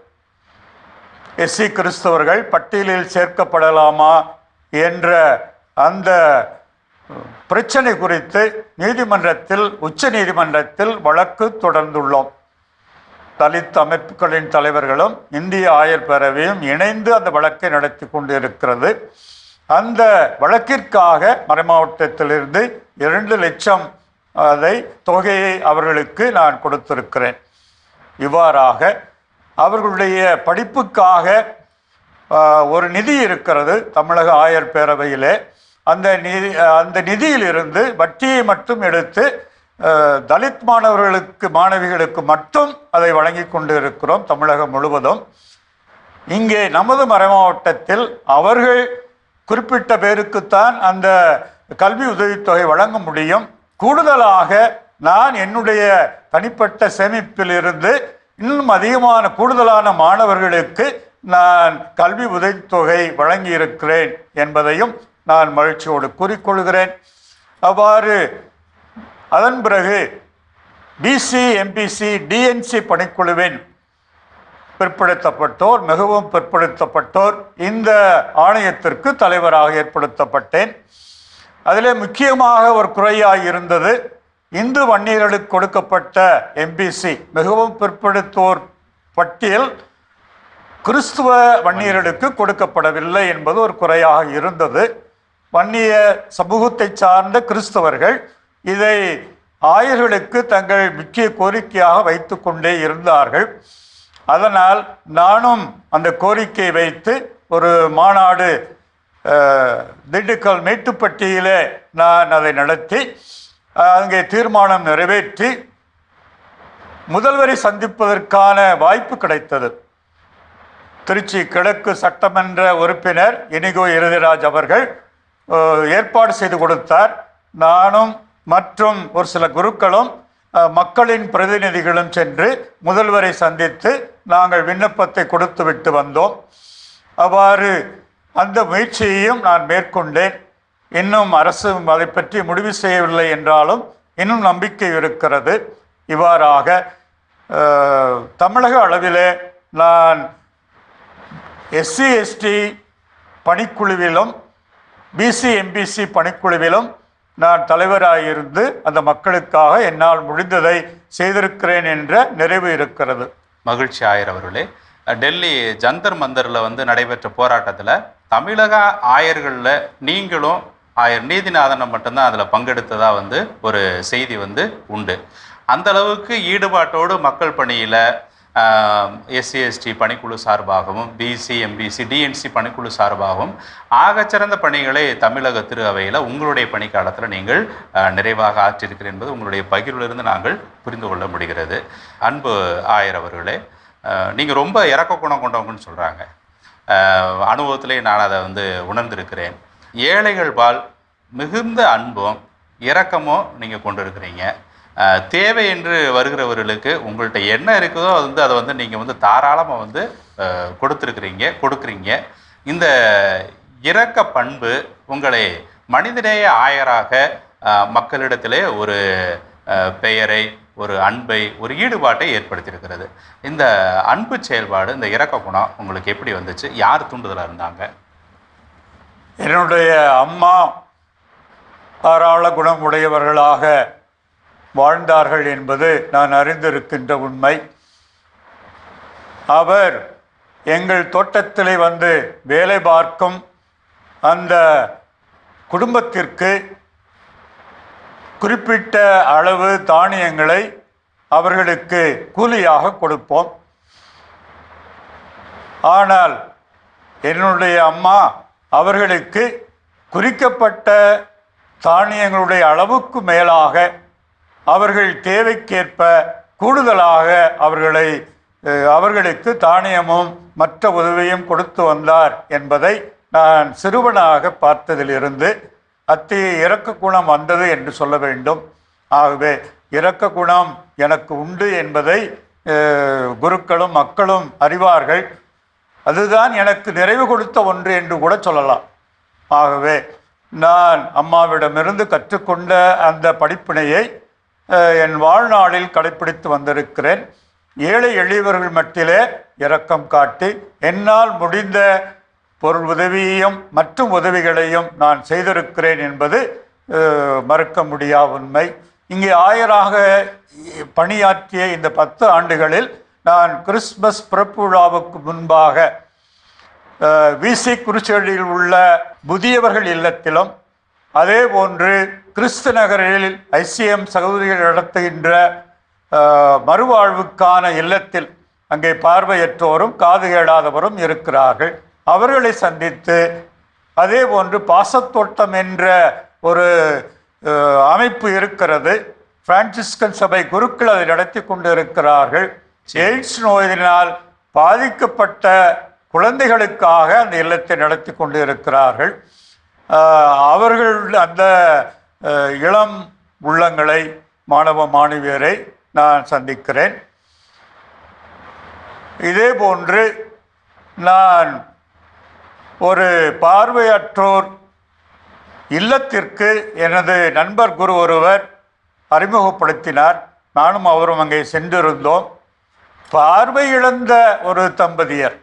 எஸ்சி கிறிஸ்தவர்கள் பட்டியலில் சேர்க்கப்படலாமா என்ற அந்த பிரச்சனை குறித்து உச்ச நீதிமன்றத்தில் வழக்கு தொடர்ந்துள்ளோம். தலித் அமைப்புகளின் தலைவர்களும் இந்திய ஆயர் பேரவையும் இணைந்து அந்த வழக்கை நடத்தி கொண்டிருக்கிறது. அந்த வழக்கிற்காக மறைமாவட்டத்திலிருந்து 2 லட்சம் தொகையை அவர்களுக்கு நான் கொடுத்திருக்கிறேன். இவ்வாறாக அவர்களுடைய படிப்புக்காக ஒரு நிதி இருக்கிறது தமிழக ஆயர் பேரவையிலே. அந்த நிதியிலிருந்து வட்டியை மட்டும் எடுத்து தலித் மாணவிகளுக்கு மட்டும் அதை வழங்கி கொண்டு இருக்கிறோம் தமிழகம் முழுவதும். இங்கே நமது மறைமாவட்டத்தில் அவர்கள் குறிப்பிட்ட பேருக்குத்தான் அந்த கல்வி உதவித்தொகை வழங்க முடியும். கூடுதலாக நான் என்னுடைய தனிப்பட்ட சேமிப்பிலிருந்து இன்னும் அதிகமான கூடுதலான மாணவர்களுக்கு நான் கல்வி உதவித்தொகை வழங்கியிருக்கிறேன் என்பதையும் நான் மகிழ்ச்சியோடு கூறிக்கொள்கிறேன். அவ்வாறு அதன் பிறகு பிசி, எம்பிசி, டிஎன்சி பணிக்குழுவின் பிற்படுத்தப்பட்டோர், மிகவும் பிற்படுத்தப்பட்டோர் இந்த ஆணையத்திற்கு தலைவராக ஏற்படுத்தப்பட்டேன். அதிலே முக்கியமாக ஒரு குறையாக இருந்தது, இந்து வன்னியர்களுக்கு கொடுக்கப்பட்ட எம்பிசி மிகவும் பிற்படுத்தோர் பட்டியல் கிறிஸ்துவ வன்னியர்களுக்கு கொடுக்கப்படவில்லை என்பது ஒரு குறையாக இருந்தது. வன்னிய சமூகத்தை சார்ந்த கிறிஸ்தவர்கள் இதை ஆயர்களுக்கு தங்கள் முக்கிய கோரிக்கையாக வைத்து கொண்டே இருந்தார்கள். அதனால் நானும் அந்த கோரிக்கை வைத்து ஒரு மாநாடு திண்டுக்கல் மேட்டுப்பட்டியிலே நான் அதை நடத்தி அங்கே தீர்மானம் நிறைவேற்றி முதல்வரை சந்திப்பதற்கான வாய்ப்பு கிடைத்தது. திருச்சி கிழக்கு சட்டமன்ற உறுப்பினர் இனிகோ இறுதிராஜ் அவர்கள் ஏற்பாடு செய்து கொடுத்தார். நானும் மற்றும் ஒரு சில குருக்களும் மக்களின் பிரதிநிதிகளும் சென்று முதல்வரை சந்தித்து நாங்கள் விண்ணப்பத்தை கொடுத்து விட்டு வந்தோம். அவ்வாறு அந்த முயற்சியையும் நான் மேற்கொண்டேன். இன்னும் அரசு அதை பற்றி முடிவு செய்யவில்லை என்றாலும் இன்னும் நம்பிக்கை இருக்கிறது. இவ்வாறாக தமிழக அளவிலே நான் எஸ்சி எஸ்டி பணிக்குழுவிலும் பிசி எம்பிசி பணிக்குழுவிலும் நான் தலைவராயிருந்து அந்த மக்களுக்காக என்னால் முடிந்ததை செய்திருக்கிறேன் என்ற நிறைவு இருக்கிறது. மகிழ்ச்சி ஆயர் அவர்களே, டெல்லி ஜந்தர் மந்தரில் நடைபெற்ற போராட்டத்தில் தமிழக ஆயர்களில் நீங்களும் ஆயர் நீதிநாதனை மட்டும்தான் அதில் பங்கெடுத்ததாக ஒரு செய்தி உண்டு. அந்த அளவுக்கு ஈடுபாட்டோடு மக்கள் பணியில் எஸ்சி எஸ்டி பணிக்குழு சார்பாகவும் பிசி எம்பிசி டிஎன்சி பணிக்குழு சார்பாகவும் ஆகச்சிறந்த பணிகளை தமிழக திரு அவையில் உங்களுடைய பணிக்காலத்தில் நீங்கள் நிறைவாக ஆற்றிருக்கிறீர்கள் என்பது உங்களுடைய பகிர்விலிருந்து நாங்கள் புரிந்து கொள்ள முடிகிறது. அன்பு ஆயர் அவர்களே, நீங்கள் ரொம்ப இறக்க குணம் கொண்டவங்கன்னு சொல்கிறாங்க. அனுபவத்திலே நான் அதை உணர்ந்திருக்கிறேன். ஏழைகள்பால் மிகுந்த அன்பும் இரக்கமும் நீங்கள் கொண்டு இருக்கிறீங்க. தேவை என்று வருகிறவர்களுக்கு உங்கள்கிட்ட என்ன இருக்குதோ அதை நீங்கள் தாராளமாக கொடுக்குறீங்க. இந்த இரக்க பண்பு உங்களை மனிதநேய ஆயராக மக்களிடத்திலே ஒரு பெயரை, ஒரு அன்பை, ஒரு ஈடுபாட்டை ஏற்படுத்தியிருக்கிறது. இந்த அன்பு செயல்பாடு, இந்த இரக்க குணம் உங்களுக்கு எப்படி வந்துச்சு? யார் தூண்டுதலாக இருந்தாங்க? என்னுடைய அம்மா தாராள குணம் உடையவர்களாக வாழ்ந்தார்கள் என்பது நான் அறிந்திருக்கின்ற உண்மை. அவர் எங்கள் தோட்டத்திலே வேலை பார்க்கும் அந்த குடும்பத்திற்கு குறிப்பிட்ட அளவு தானியங்களை அவர்களுக்கு கூலியாக கொடுப்போம். ஆனால் என்னுடைய அம்மா அவர்களுக்கு குறிக்கப்பட்ட தானியங்களுடைய அளவுக்கு மேலாக அவர்கள் தேவைக்கேற்ப கூடுதலாக அவர்களுக்கு தானியமும் மற்ற உதவியும் கொடுத்து வந்தார் என்பதை நான் சிறுவனாக பார்த்ததிலிருந்து அத்தகைய இரக்க குணம் வந்தது என்று சொல்ல வேண்டும். ஆகவே இரக்க குணம் எனக்கு உண்டு என்பதை குருக்களும் மக்களும் அறிவார்கள். அதுதான் எனக்கு நிறைவு கொடுத்த ஒன்று என்று கூட சொல்லலாம். ஆகவே நான் அம்மாவிடமிருந்து கற்றுக்கொண்ட அந்த படிப்பினையை என் வாழ்நாளில் கடைப்பிடித்து வந்திருக்கிறேன். ஏழை எளியவர்கள் மட்டிலே இரக்கம் காட்டி என்னால் முடிந்த பொருள் உதவியையும் மற்றும் உதவிகளையும் நான் செய்திருக்கிறேன் என்பது மறுக்க முடியாத உண்மை. இங்கே ஆயராக பணியாற்றிய இந்த 10 ஆண்டுகளில் நான் கிறிஸ்மஸ் பிறப்பு விழாவுக்கு முன்பாக விசி குறிச்செடியில் உள்ள புதியவர்கள் இல்லத்திலும், அதே போன்று கிறிஸ்து நகரில் ஐசிஎம் சகோதரிகள் நடத்துகின்ற மறுவாழ்வுக்கான இல்லத்தில் அங்கே பார்வையற்றோரும் காது கேளாதவரும் இருக்கிறார்கள். அவர்களை சந்தித்து, அதே போன்று பாசத்தோட்டம் என்ற ஒரு அமைப்பு இருக்கிறது. பிரான்சிஸ்கன் சபை குருக்கள் அதை நடத்தி கொண்டு இருக்கிறார்கள். எய்ட்ஸ் நோயினால் பாதிக்கப்பட்ட குழந்தைகளுக்காக அந்த இல்லத்தை நடத்தி கொண்டு இருக்கிறார்கள். அவர்கள் அந்த இளம் உள்ளங்களை, மாணவ மாணவியரை நான் சந்திக்கிறேன். இதே போன்று நான் ஒரு பார்வையற்றோர் இல்லத்திற்கு எனது நண்பர் குரு ஒருவர் அறிமுகப்படுத்தினார். நானும் அவரும் அங்கே சென்றிருந்தோம். பார்வை இழந்த ஒரு தம்பதியர்,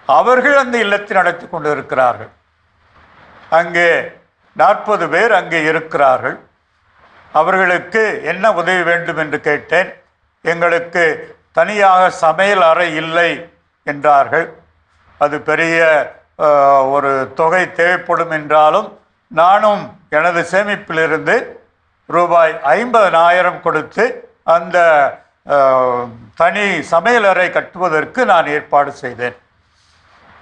அவர்கள் அந்த இல்லத்தை நடத்தி கொண்டு இருக்கிறார்கள். அங்கே 40 பேர் அங்கே இருக்கிறார்கள். அவர்களுக்கு என்ன உதவி வேண்டும் என்று கேட்டேன். எங்களுக்கு தனியாக சமையல் அறை இல்லை என்றார்கள். அது பெரிய ஒரு தொகை தேவைப்படும் என்றாலும் நானும் எனது சேமிப்பிலிருந்து ரூபாய் 50,000 கொடுத்து அந்த தனி சமையலறை கட்டுவதற்கு நான் ஏற்பாடு செய்தேன்.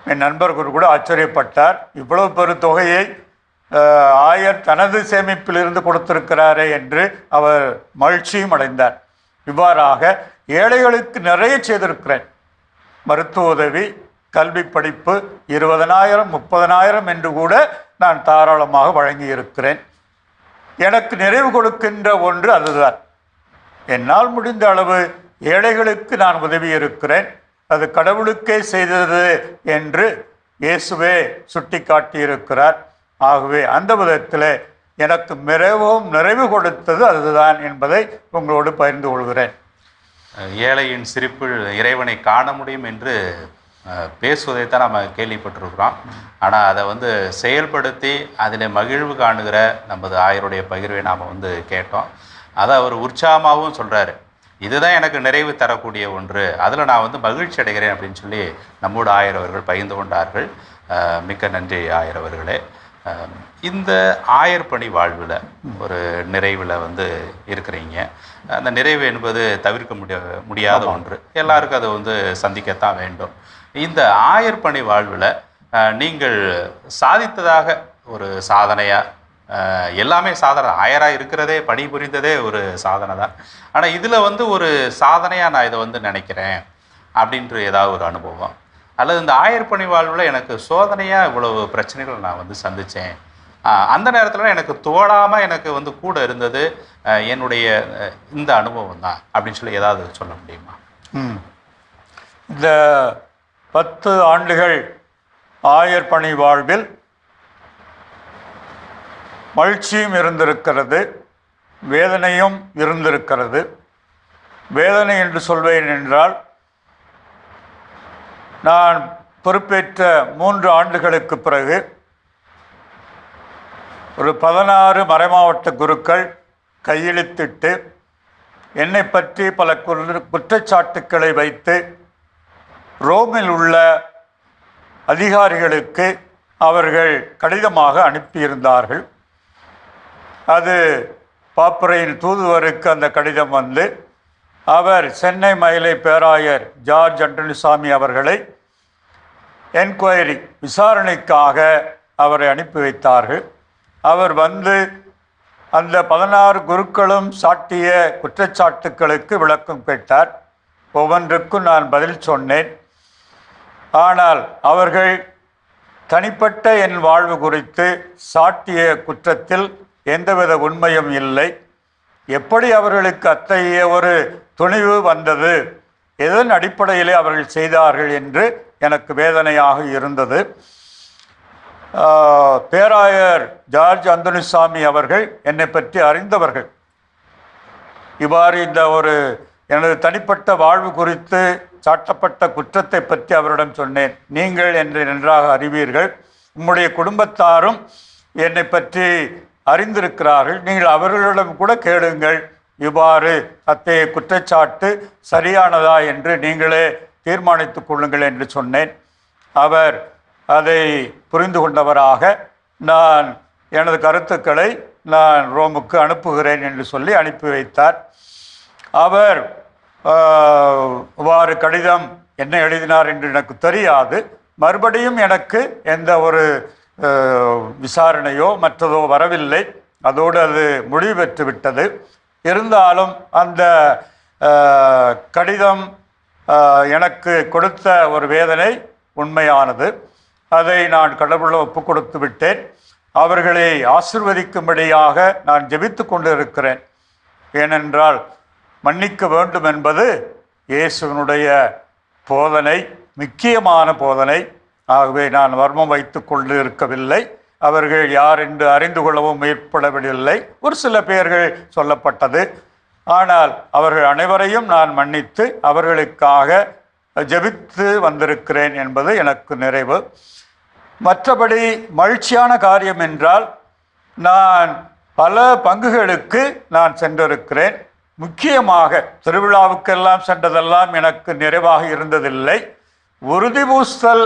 என் நண்பர்கள் கூட ஆச்சரியப்பட்டார். இவ்வளவு பெரும் தொகையை ஆயர் தனது சேமிப்பிலிருந்து கொடுத்திருக்கிறாரே என்று அவர் மகிழ்ச்சியும் அடைந்தார். இவ்வாறாக ஏழைகளுக்கு நிறைய செய்திருக்கிறேன். மருத்துவ உதவி, கல்வி படிப்பு 20,000 30,000 என்று கூட நான் தாராளமாக வழங்கியிருக்கிறேன். எனக்கு நிறைவு கொடுக்கின்ற ஒன்று அதுதான். என்னால் முடிந்த அளவு ஏழைகளுக்கு நான் உதவி இருக்கிறேன். அது கடவுளுக்கே செய்தது என்று இயேசுவே சுட்டி காட்டியிருக்கிறார். ஆகவே அந்த விதத்தில் எனக்கு மிகவும் நிறைவு கொடுத்தது அதுதான் என்பதை உங்களோடு பகிர்ந்து கொள்கிறேன். ஏழையின் சிரிப்பில் இறைவனை காண முடியும் என்று பேசுவதைத்தான் நம்ம கேள்விப்பட்டிருக்கிறோம். ஆனால் அதை செயல்படுத்தி அதில் மகிழ்வு காணுகிற நமது ஆயருடைய பகிர்வை நாம் கேட்டோம். அதை அவர் உற்சாகமாகவும் சொல்கிறாரு. இதுதான் எனக்கு நிறைவு தரக்கூடிய ஒன்று, அதில் நான் மகிழ்ச்சி அடைகிறேன் அப்படின்னு சொல்லி நம்மோடு ஆயர் அவர்கள் பகிர்ந்து கொண்டார்கள். மிக்க நன்றி ஆயர் அவர்களே. இந்த ஆயர் பணி வாழ்வில் ஒரு நிறைவில் இருக்கிறீங்க. அந்த நிறைவு என்பது தவிர்க்க முடியாத ஒன்று. எல்லாருக்கும் அதை சந்திக்கத்தான் வேண்டும். இந்த ஆயர் பணி வாழ்வில் நீங்கள் சாதித்ததாக ஒரு சாதனையாக, எல்லாமே சாதனை, ஆயராக இருக்கிறதே, பணி புரிந்ததே ஒரு சாதனை தான். ஆனால் இதில் ஒரு சாதனையாக நான் இதை நினைக்கிறேன் அப்படின்ற ஏதாவது ஒரு அனுபவம், அல்லது இந்த ஆயர் பணி வாழ்வில் எனக்கு சோதனையாக இவ்வளவு பிரச்சனைகள் நான் சந்தித்தேன், அந்த நேரத்தில் எனக்கு தோடாமல் எனக்கு கூட இருந்தது என்னுடைய இந்த அனுபவம் தான் அப்படின்னு சொல்லி ஏதாவது சொல்ல முடியுமா? இந்த 10 ஆண்டுகள் ஆயர் பணி வாழ்வில் மகிழ்ச்சியும் இருந்திருக்கிறது, வேதனையும் இருந்திருக்கிறது. வேதனை என்று சொல்வேன் என்றால், நான் பொறுப்பேற்ற 3 ஆண்டுகளுக்கு பிறகு ஒரு 16 மறைமாவட்ட குருக்கள் கையெழுத்திட்டு என்னை பற்றி பல குற்றச்சாட்டுக்களை வைத்து ரோமில் உள்ள அதிகாரிகளுக்கு அவர்கள் கடிதமாக அனுப்பியிருந்தார்கள். அது பாப்பரையின் தூதுவருக்கு அந்த கடிதம் அவர் சென்னை மயிலை பேராயர் ஜார்ஜ் அண்டனிசாமி அவர்களை என்கொயரி, விசாரணைக்காக அவரை அனுப்பி வைத்தார்கள். அவர் அந்த 16 குருக்களும் சாட்டிய குற்றச்சாட்டுக்களுக்கு விளக்கம் கேட்டார். ஒவ்வொன்றுக்கும் நான் பதில் சொன்னேன். ஆனால் அவர்கள் தனிப்பட்ட என் வாழ்வு குறித்து சாட்டிய குற்றத்தில் எந்தவித உண்மையும் இல்லை. எப்படி அவர்களுக்கு அத்தகைய ஒரு துணிவு வந்தது, எதன் அடிப்படையிலே அவர்கள் செய்தார்கள் என்று எனக்கு வேதனையாக இருந்தது. பேராயர் ஜார்ஜ் அந்தோனிசாமி அவர்கள் என்னை பற்றி அறிந்தவர்கள். இவ்வாறு இந்த எனது தனிப்பட்ட வாழ்வு குறித்து சாட்டப்பட்ட குற்றத்தை பற்றி அவரிடம் சொன்னேன். நீங்கள் என்று நன்றாக அறிவீர்கள், உம்முடைய குடும்பத்தாரும் என்னை பற்றி அறிந்திருக்கிறார்கள், நீங்கள் அவர்களிடம் கூட கேளுங்கள், இவ்வாறு அத்தகைய குற்றச்சாட்டு சரியானதா என்று நீங்களே தீர்மானித்துக் கொள்ளுங்கள் என்று சொன்னேன். அவர் அதை புரிந்து கொண்டவராக நான் எனது கருத்துக்களை நான் ரோமுக்கு அனுப்புகிறேன் என்று சொல்லி அனுப்பி வைத்தார். அவர் இவ்வாறு கடிதம் என்ன எழுதினார் என்று எனக்கு தெரியாது. மறுபடியும் எனக்கு எந்த ஒரு விசாரணையோ மற்றதோ வரவில்லை. அதோடு அது முடிவு பெற்று விட்டது. இருந்தாலும் அந்த கடிதம் எனக்கு கொடுத்த ஒரு வேதனை உண்மையானது. அதை நான் கடவுளிடம் ஒப்பு கொடுத்து விட்டேன். அவர்களை ஆசிர்வதிக்கும்படியாக நான் ஜெபித்து கொண்டு இருக்கிறேன். ஏனென்றால் மன்னிக்க வேண்டும் என்பது இயேசுவினுடைய போதனை, முக்கியமான போதனை. ஆகவே நான் வர்மம் வைத்து கொண்டு இருக்கவில்லை. அவர்கள் யார் என்று அறிந்து கொள்ளவும் முற்படவில்லை. ஒரு சில பெயர்கள் சொல்லப்பட்டது. ஆனால் அவர்கள் அனைவரையும் நான் மன்னித்து அவர்களுக்காக ஜெபித்து வந்திருக்கிறேன் என்பது எனக்கு நிறைவு. மற்றபடி மகிழ்ச்சியான காரியம் என்றால், நான் பல பங்குகளுக்கு நான் சென்றிருக்கிறேன். முக்கியமாக திருவிழாவுக்கெல்லாம் சென்றதெல்லாம் எனக்கு நிறைவாக இருந்ததில்லை. உறுதி பூசல்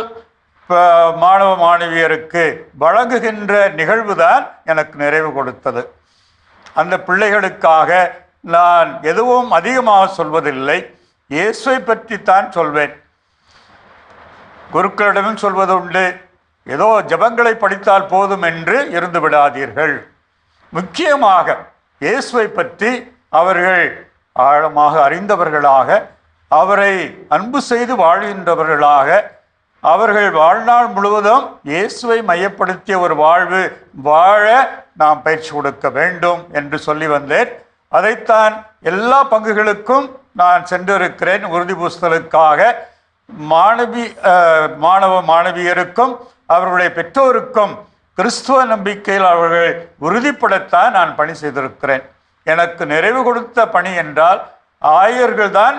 மாணவ மாணவியருக்கு வழங்குகின்ற நிகழ்வுதான் எனக்கு நிறைவு கொடுத்தது. அந்த பிள்ளைகளுக்காக நான் எதுவும் அதிகமாக சொல்வதில்லை. இயேசுவை பற்றித்தான் சொல்வேன். குருக்களிடமும் சொல்வது உண்டு, ஏதோ ஜபங்களை படித்தால் போதும் என்று இருந்து விடாதீர்கள். முக்கியமாக இயேசுவை பற்றி அவர்கள் ஆழமாக அறிந்தவர்களாக, அவரை அன்பு செய்து வாழ்கின்றவர்களாக, அவர்கள் வாழ்நாள் முழுவதும் இயேசுவை மையப்படுத்திய ஒரு வாழ்வு வாழ நாம் பயிற்சி கொடுக்க வேண்டும் என்று சொல்லி வந்தேன். அதைத்தான் எல்லா பங்குகளுக்கும் நான் சென்றிருக்கிறேன். உறுதி பூசலுக்காக மாணவ மாணவியருக்கும் அவர்களுடைய பெற்றோருக்கும் கிறிஸ்துவ நம்பிக்கையில் அவர்கள் உறுதிப்படத்தான் நான் பணி செய்திருக்கிறேன். எனக்கு நிறைவு கொடுத்த பணி என்றால், ஆயர்கள் தான்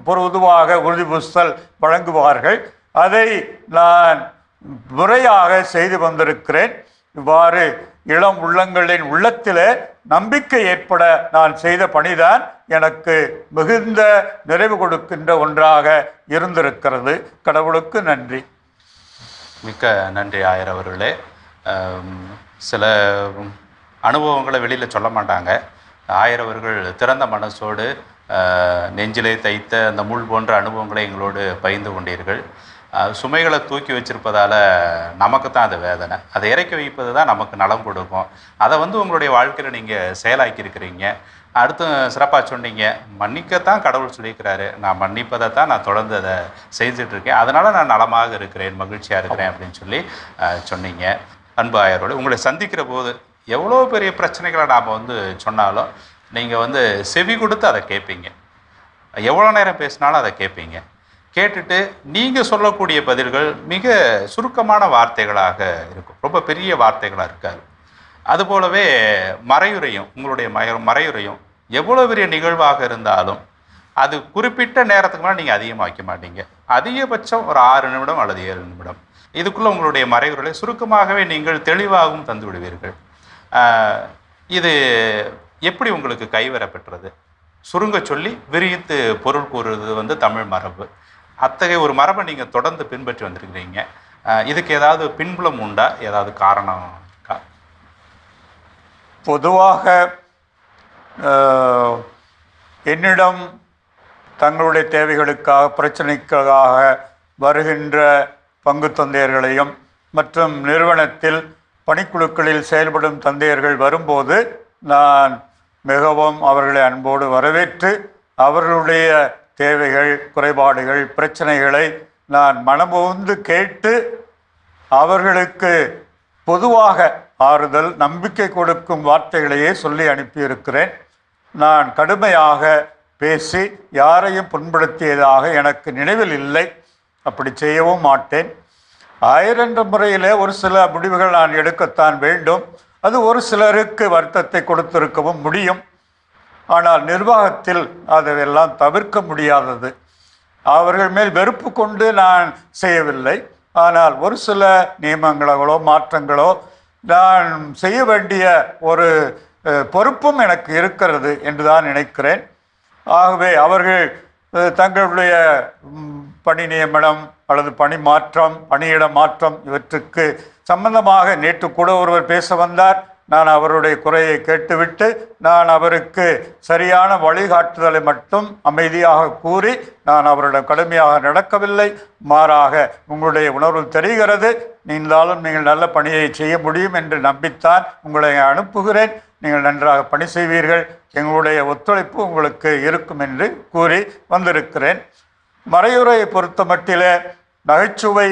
பொதுவாக உறுதி பூசல் வழங்குவார்கள். அதை நான் முறையாக செய்து வந்திருக்கிறேன். இவ்வாறு இளம் உள்ளங்களின் உள்ளத்தில் நம்பிக்கை ஏற்பட நான் செய்த பணிதான் எனக்கு மிகுந்த நிறைவு கொடுக்கின்ற ஒன்றாக இருந்திருக்கிறது. கடவுளுக்கு நன்றி. மிக்க நன்றி ஆயர் அவர்களே. சில அனுபவங்களை வெளியில் சொல்ல மாட்டாங்க. ஆயர் அவர்கள் திறந்த மனசோடு நெஞ்சிலே தைத்த அந்த முள் போன்ற அனுபவங்களை எங்களோடு பகிர்ந்து கொண்டீர்கள். சுமைகளை தூக்கி வச்சிருப்பதால் நமக்கு தான் அது வேதனை. அதை இறக்கி வைப்பது தான் நமக்கு நலம் கொடுக்கும். அதை உங்களுடைய வாழ்க்கையில் நீங்கள் செயலாக்கியிருக்கிறீங்க. அடுத்து சிறப்பாக சொன்னீங்க, மன்னிக்கத்தான் கடவுள் சொல்லியிருக்கிறாரு, நான் மன்னிப்பதை தான் நான் தொடர்ந்து அதை செஞ்சிட்ருக்கேன், அதனால் நான் நலமாக இருக்கிறேன், மகிழ்ச்சியாக இருக்கிறேன் அப்படின்னு சொல்லி சொன்னீங்க. அன்பு ஆயரோடு உங்களை சந்திக்கிற போது எவ்வளோ பெரிய பிரச்சனைகளை நாம் சொன்னாலும் நீங்கள் செவி கொடுத்து அதை கேட்பீங்க. எவ்வளோ நேரம் பேசினாலும் அதை கேட்பீங்க. கேட்டுட்டு நீங்கள் சொல்லக்கூடிய பதில்கள் மிக சுருக்கமான வார்த்தைகளாக இருக்கும், ரொம்ப பெரிய வார்த்தைகளாக இருக்காது. அதுபோலவே மறையுரையும், உங்களுடைய மறையுரையும் எவ்வளோ பெரிய நிகழ்வாக இருந்தாலும் அது குறிப்பிட்ட நேரத்துக்கு மேலே நீங்கள் அதிகமாக வைக்க மாட்டீங்க. அதிகபட்சம் ஒரு 6 நிமிடம் அல்லது 7 நிமிடம். இதுக்குள்ளே உங்களுடைய மறையுரைகளை சுருக்கமாகவே நீங்கள் தெளிவாகவும் தந்து விடுவீர்கள். இது எப்படி உங்களுக்கு கைவரப்பெற்றது? சுருங்க சொல்லி விரித்து பொருள் கூறுறது தமிழ் மரபு. அத்தகைய ஒரு மரபை நீங்கள் தொடர்ந்து பின்பற்றி வந்திருக்கிறீங்க. இதுக்கு ஏதாவது பின்புலம் உண்டா? ஏதாவது காரணம் இருக்கா? பொதுவாக என்னிடம் தங்களுடைய தேவைகளுக்காக, பிரச்சனைக்காக வருகின்ற பங்கு தந்தையர்களையும் மற்றும் நிறுவனத்தில் பணிக்குழுக்களில் செயல்படும் தந்தையர்கள் வரும்போது நான் மிகவும் அவர்களை அன்போடு வரவேற்று அவர்களுடைய தேவைகள், குறைபாடுகள், பிரச்சனைகளை நான் மனமுவந்து கேட்டு அவர்களுக்கு பொதுவாக ஆறுதல், நம்பிக்கை கொடுக்கும் வார்த்தைகளையே சொல்லி அனுப்பியிருக்கிறேன். நான் கடுமையாக பேசி யாரையும் புண்படுத்தியதாக எனக்கு நினைவில் இல்லை. அப்படி செய்யவும் மாட்டேன். ஆயிரன்ற முறையில் ஒரு சில முடிவுகள் நான் எடுக்கத்தான் வேண்டும். அது ஒரு சிலருக்கு வருத்தத்தை கொடுத்திருக்கவும் முடியும். ஆனால் நிர்வாகத்தில் அதையெல்லாம் தவிர்க்க முடியாதது. அவர்கள் மேல் வெறுப்பு கொண்டு நான் செய்யவில்லை. ஆனால் ஒரு சில நியமங்களோ மாற்றங்களோ நான் செய்ய வேண்டிய ஒரு பொறுப்பும் எனக்கு இருக்கிறது என்று தான் நினைக்கிறேன். ஆகவே அவர்கள் தங்களுடைய பணி நியமனம் அல்லது பணி மாற்றம், பணியிட மாற்றம் இவற்றுக்கு சம்பந்தமாக நேற்று கூட ஒருவர் பேச வந்தார். நான் அவருடைய குறையை கேட்டுவிட்டு நான் அவருக்கு சரியான வழிகாட்டுதலை மட்டும் அமைதியாக கூறி நான் அவரிடம் கடுமையாக நடக்கவில்லை. மாறாக உங்களுடைய உணர்வு தெரிகிறது, நீங்களும் நீங்கள் நல்ல பணியை செய்ய முடியும் என்று நம்பித்தான் உங்களை அனுப்புகிறேன். நீங்கள் நன்றாக பணி செய்வீர்கள், எங்களுடைய ஒத்துழைப்பு உங்களுக்கு இருக்கும் என்று கூறி வந்திருக்கிறேன். மறையுரையை பொறுத்த மட்டிலே நகைச்சுவை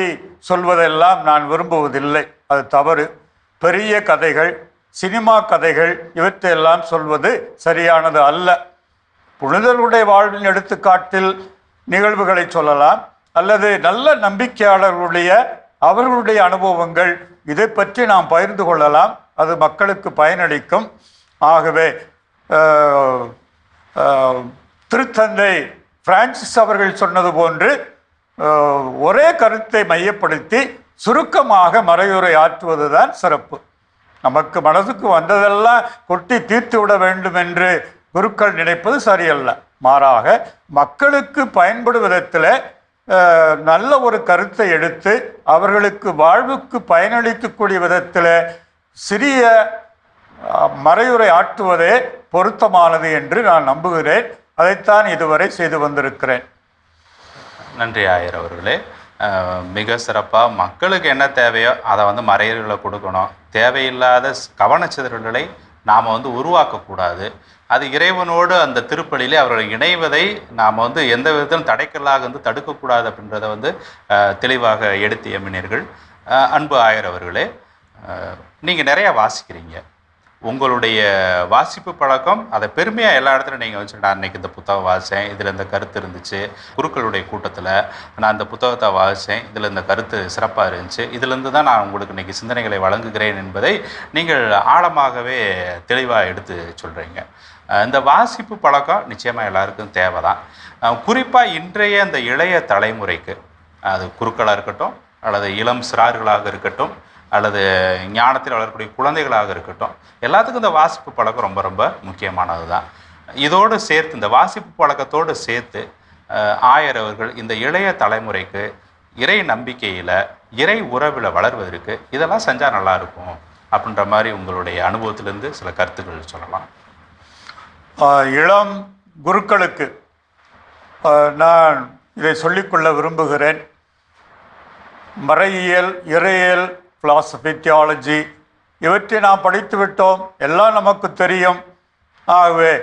சொல்வதெல்லாம் நான் விரும்புவதில்லை, அது தவறு. பெரிய கதைகள், சினிமா கதைகள் இவற்றையெல்லாம் சொல்வது சரியானது அல்ல. புனிதர்களுடைய வாழ்வின் எடுத்துக்காட்டில் நிகழ்வுகளை சொல்லலாம், அல்லது நல்ல நம்பிக்கையாளர்களுடைய அவர்களுடைய அனுபவங்கள் இதை பற்றி நாம் பகிர்ந்து கொள்ளலாம், அது மக்களுக்கு பயனளிக்கும். ஆகவே திருத்தந்தை பிரான்சிஸ் அவர்கள் சொன்னது போன்று ஒரே கருத்தை மையப்படுத்தி சுருக்கமாக மறையுரை ஆற்றுவதுதான் சிறப்பு. நமக்கு மனதுக்கு வந்ததெல்லாம் கொட்டி தீர்த்து விட வேண்டும் என்று குருக்கள் நினைப்பது சரியல்ல. மாறாக மக்களுக்கு பயன்படும் விதத்தில் நல்ல ஒரு கருத்தை எடுத்து அவர்களுக்கு வாழ்வுக்கு பயனளிக்கக்கூடிய விதத்தில் சிறிய மறையுரை ஆற்றுவதே பொருத்தமானது என்று நான் நம்புகிறேன். அதைத்தான் இதுவரை செய்து வந்திருக்கிறேன். நன்றி ஆயர் அவர்களே. மிக சிறப்பாக மக்களுக்கு என்ன தேவையோ அதை மறையர்களை கொடுக்கணும். தேவையில்லாத கவனச்சிதறல்களை நாம் உருவாக்கக்கூடாது. அது இறைவனோடு அந்த திருப்பலியிலே அவர்களை இணைவதை நாம் எந்த விதத்திலும் தடைக்கல்லாக தடுக்கக்கூடாது அப்படின்றத தெளிவாக எடுத்து எம்மினீர்கள். அன்பு ஆயர் அவர்களே, நீங்கள் நிறையா வாசிக்கிறீங்க. உங்களுடைய வாசிப்பு பழக்கம் அதை பெருமையாக எல்லா இடத்துலையும் நீங்கள் நான் இன்றைக்கி இந்த புத்தகம் வாசித்தேன், இதில் இந்த கருத்து இருந்துச்சு, குருக்களுடைய கூட்டத்தில் நான் இந்த புத்தகத்தை வாசித்தேன், இதில் இந்த கருத்து சிறப்பாக இருந்துச்சு, இதிலேருந்து தான் நான் உங்களுக்கு இன்றைக்கி சிந்தனைகளை வழங்குகிறேன் என்பதை நீங்கள் ஆழமாகவே தெளிவாக எடுத்து சொல்கிறீங்க. இந்த வாசிப்பு பழக்கம் நிச்சயமாக எல்லாருக்கும் தேவை தான். குறிப்பாக இன்றைய இந்த இளைய தலைமுறைக்கு, அது குருக்களாக இருக்கட்டும் அல்லது இளம் சிறார்களாக இருக்கட்டும் அல்லது ஞானத்தில் வளரக்கூடிய குழந்தைகளாக இருக்கட்டும், எல்லாத்துக்கும் இந்த வாசிப்பு பழக்கம் ரொம்ப ரொம்ப முக்கியமானது தான். இதோடு சேர்த்து, இந்த வாசிப்பு பழக்கத்தோடு சேர்த்து ஆயர் அவர்கள் இந்த இளைய தலைமுறைக்கு இறை நம்பிக்கையில் இறை உறவில் வளர்வதற்கு இதெல்லாம் செஞ்சால் நல்லாயிருக்கும் அப்படின்ற மாதிரி உங்களுடைய அனுபவத்திலேருந்து சில கருத்துக்கள் சொல்லலாம். இளம் குருக்களுக்கு நான் இதை சொல்லிக்கொள்ள விரும்புகிறேன். மறையியல், இறையியல், பிலாசபி, தியாலஜி இவற்றை நாம் படித்து விட்டோம், எல்லாம் நமக்கு தெரியும். ஆகவே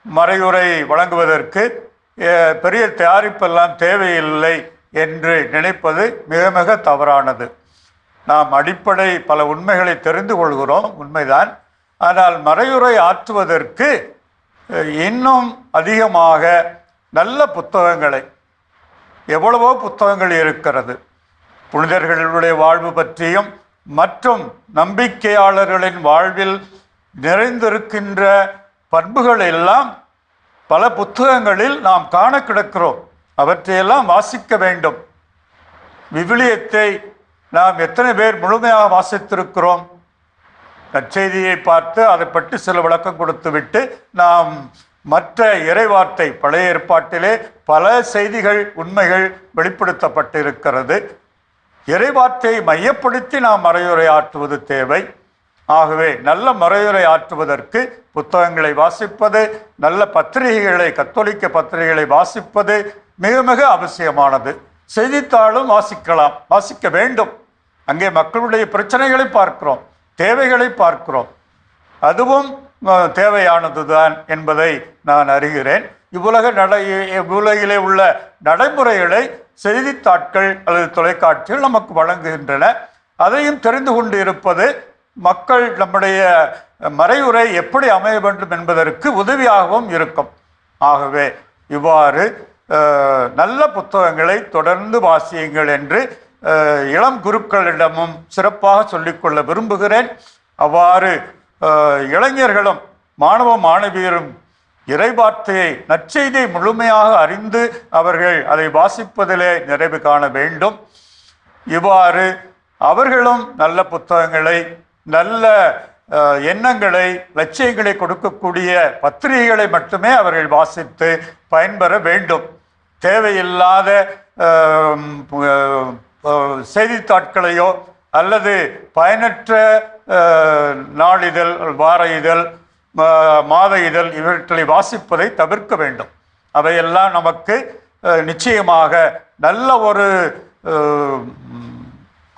மறையுரை வழங்குவதற்கு பெரிய தயாரிப்பெல்லாம் தேவையில்லை என்று நினைப்பது மிக மிக தவறானது. நாம் அடிப்படை பல உண்மைகளை தெரிந்து கொள்கிறோம், உண்மைதான். ஆனால் மறையுரை ஆற்றுவதற்கு இன்னும் அதிகமாக நல்ல புத்தகங்களை, எவ்வளவோ புத்தகங்கள் இருக்கிறது, புனிதர்களுடைய வாழ்வு பற்றியும் மற்றும் நம்பிக்கையாளர்களின் வாழ்வில் நிறைந்திருக்கின்ற பண்புகள் எல்லாம் பல புத்தகங்களில் நாம் காண கிடக்கிறோம். அவற்றையெல்லாம் வாசிக்க வேண்டும். விவிலியத்தை நாம் எத்தனை பேர் முழுமையாக வாசித்திருக்கிறோம்? நற்செய்தியை பார்த்து அதை பற்றி சில விளக்கம் கொடுத்துவிட்டு நாம் மற்ற இறைவார்த்தை, பழைய ஏற்பாட்டிலே பல செய்திகள், உண்மைகள் வெளிப்படுத்தப்பட்டிருக்கிறது. இறைவார்த்தையை மையப்படுத்தி நாம் மறையுரை ஆற்றுவது தேவை. ஆகவே நல்ல மறையுரை ஆற்றுவதற்கு புத்தகங்களை வாசிப்பது, நல்ல பத்திரிகைகளை, கத்தோலிக்க பத்திரிகைகளை வாசிப்பது மிக மிக அவசியமானது. செய்தித்தாளும் வாசிக்கலாம், வாசிக்க வேண்டும். அங்கே மக்களுடைய பிரச்சனைகளை பார்க்கிறோம், தேவைகளை பார்க்கிறோம், அதுவும் தேவையானது தான் என்பதை நான் அறிகிறேன். இவ்வுலகிலே உள்ள நடைமுறைகளை செய்தித்தாட்கள் அல்லது தொலைக்காட்சிகள் நமக்கு வழங்குகின்றன. அதையும் தெரிந்து கொண்டு இருப்பது மக்கள் நம்முடைய மறையுரை எப்படி அமைய வேண்டும் என்பதற்கு உதவியாகவும் இருக்கும். ஆகவே இவ்வாறு நல்ல புத்தகங்களை தொடர்ந்து வாசியுங்கள் என்று இளம் குருக்களிடமும் சிறப்பாக சொல்லிக்கொள்ள விரும்புகிறேன். அவ்வாறு இளைஞர்களும் மாணவ மாணவியரும் இறைவார்த்தையை, நற்செய்தியை முழுமையாக அறிந்து அவர்கள் அதை வாசிப்பதிலே நிறைவு காண வேண்டும். இவ்வாறு அவர்களும் நல்ல புத்தகங்களை, நல்ல எண்ணங்களை, லட்சியங்களை கொடுக்கக்கூடிய பத்திரிகைகளை மட்டுமே அவர்கள் வாசித்து பயன்பெற வேண்டும். தேவையில்லாத செய்தித்தாட்களையோ அல்லது பயனற்ற நாளிதழ், வார இதழ், மாத இதழ் இவற்றை வாசிப்பதை தவிர்க்க வேண்டும். அவையெல்லாம் நமக்கு நிச்சயமாக நல்ல ஒரு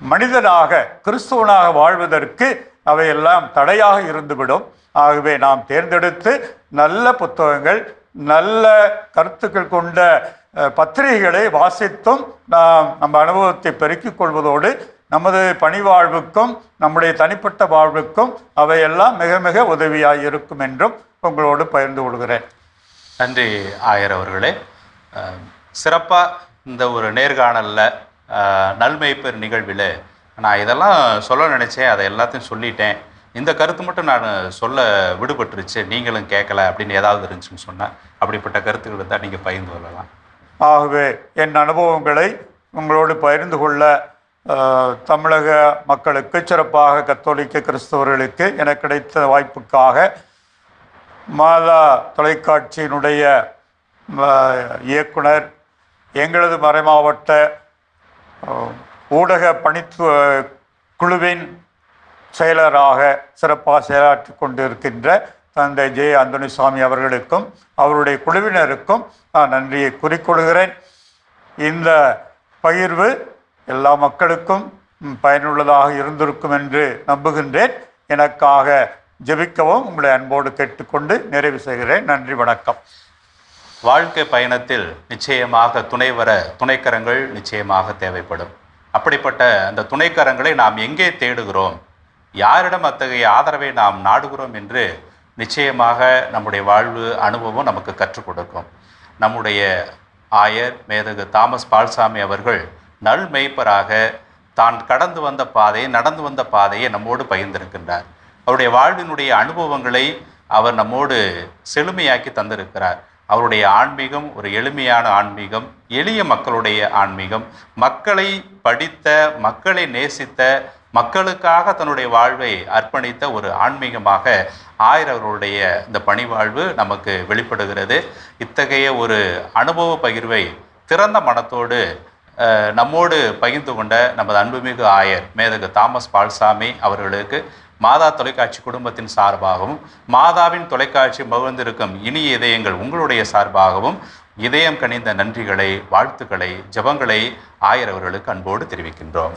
மனிதனாக, கிறிஸ்துவனாக வாழ்வதற்கு அவையெல்லாம் தடையாக இருந்துவிடும். ஆகவே நாம் தேர்ந்தெடுத்து நல்ல புத்தகங்கள், நல்ல கருத்துக்கள் கொண்ட பத்திரிகைகளை வாசித்தும் நாம் நம்ம அனுபவத்தை பெருக்கிக் கொள்வதோடு நமது பணி வாழ்வுக்கும் நம்முடைய தனிப்பட்ட வாழ்வுக்கும் அவையெல்லாம் மிக மிக உதவியாக இருக்கும் என்றும் உங்களோடு பகிர்ந்து கொள்கிறேன். நன்றி ஆயர் அவர்களே. சிறப்பாக இந்த ஒரு நேர்காணலில் நல்மெய்ப்பர் நிகழ்வில் நான் இதெல்லாம் சொல்ல நினச்சேன், அதை எல்லாத்தையும் சொல்லிட்டேன், இந்த கருத்து மட்டும் நான் சொல்ல விடுபட்டுருச்சு, நீங்களும் கேட்கல அப்படின்னு ஏதாவது இருந்துச்சுன்னு சொன்னேன். அப்படிப்பட்ட கருத்துக்கள் இருந்தால் நீங்கள் பகிர்ந்து கொள்ளலாம். ஆகவே என் அனுபவங்களை உங்களோடு பகிர்ந்து கொள்ள தமிழக மக்களுக்கு, சிறப்பாக கத்தோலிக்க கிறிஸ்தவர்களுக்கு எனக்கு கிடைத்த வாய்ப்புக்காக மாதா தொலைக்காட்சியினுடைய இயக்குனர், எங்களது மறைமாவட்ட ஊடக பணித்துவ குழுவின் செயலராக சிறப்பாக செயலாற்றி கொண்டிருக்கின்ற தந்தை ஜே அந்தோனிசாமி அவர்களுக்கும் அவருடைய குழுவினருக்கும் நான் நன்றியை கூறிக்கொள்கிறேன். இந்த பகிர்வு எல்லா மக்களுக்கும் பயனுள்ளதாக இருந்திருக்கும் என்று நம்புகின்றேன். எனக்காக ஜெபிக்கவும் உங்களை அன்போடு கேட்டுக்கொண்டு நிறைவு செய்கிறேன். நன்றி, வணக்கம். வாழ்க்கை பயணத்தில் நிச்சயமாக துணைக்கரங்கள் நிச்சயமாக தேவைப்படும். அப்படிப்பட்ட அந்த துணைக்கரங்களை நாம் எங்கே தேடுகிறோம், யாரிடம் அத்தகைய ஆதரவை நாம் நாடுகிறோம் என்று நிச்சயமாக நம்முடைய வாழ்வு அனுபவம் நமக்கு கற்றுக் கொடுக்கும். நம்முடைய ஆயர் மேதகு தாமஸ் பால்சாமி அவர்கள் நல் மெய்ப்பராக தான் நடந்து வந்த பாதையை நம்மோடு பகிர்ந்திருக்கின்றார். அவருடைய வாழ்வினுடைய அனுபவங்களை அவர் நம்மோடு செழுமையாக்கி தந்திருக்கிறார். அவருடைய ஆன்மீகம் ஒரு எளிமையான ஆன்மீகம், எளிய மக்களுடைய ஆன்மீகம், மக்களை படித்த, மக்களை நேசித்த, மக்களுக்காக தன்னுடைய வாழ்வை அர்ப்பணித்த ஒரு ஆன்மீகமாக ஆயர் அவர்களுடைய இந்த பணிவாழ்வு நமக்கு வெளிப்படுகிறது. இத்தகைய ஒரு அனுபவ பகிர்வை திறந்த மனத்தோடு நம்மோடு பகிர்ந்து கொண்ட நமது அன்புமிகு ஆயர் மேதகு தாமஸ் பால்சாமி அவர்களுக்கு மாதா தொலைக்காட்சி குடும்பத்தின் சார்பாகவும், மாதாவின் தொலைக்காட்சி மகிழ்ந்திருக்கும் இனிய இதயங்கள் உங்களுடைய சார்பாகவும் இதயம் கனிந்த நன்றிகளை, வாழ்த்துக்களை, ஜெபங்களை ஆயர் அவர்களுக்கு அன்போடு தெரிவிக்கின்றோம்.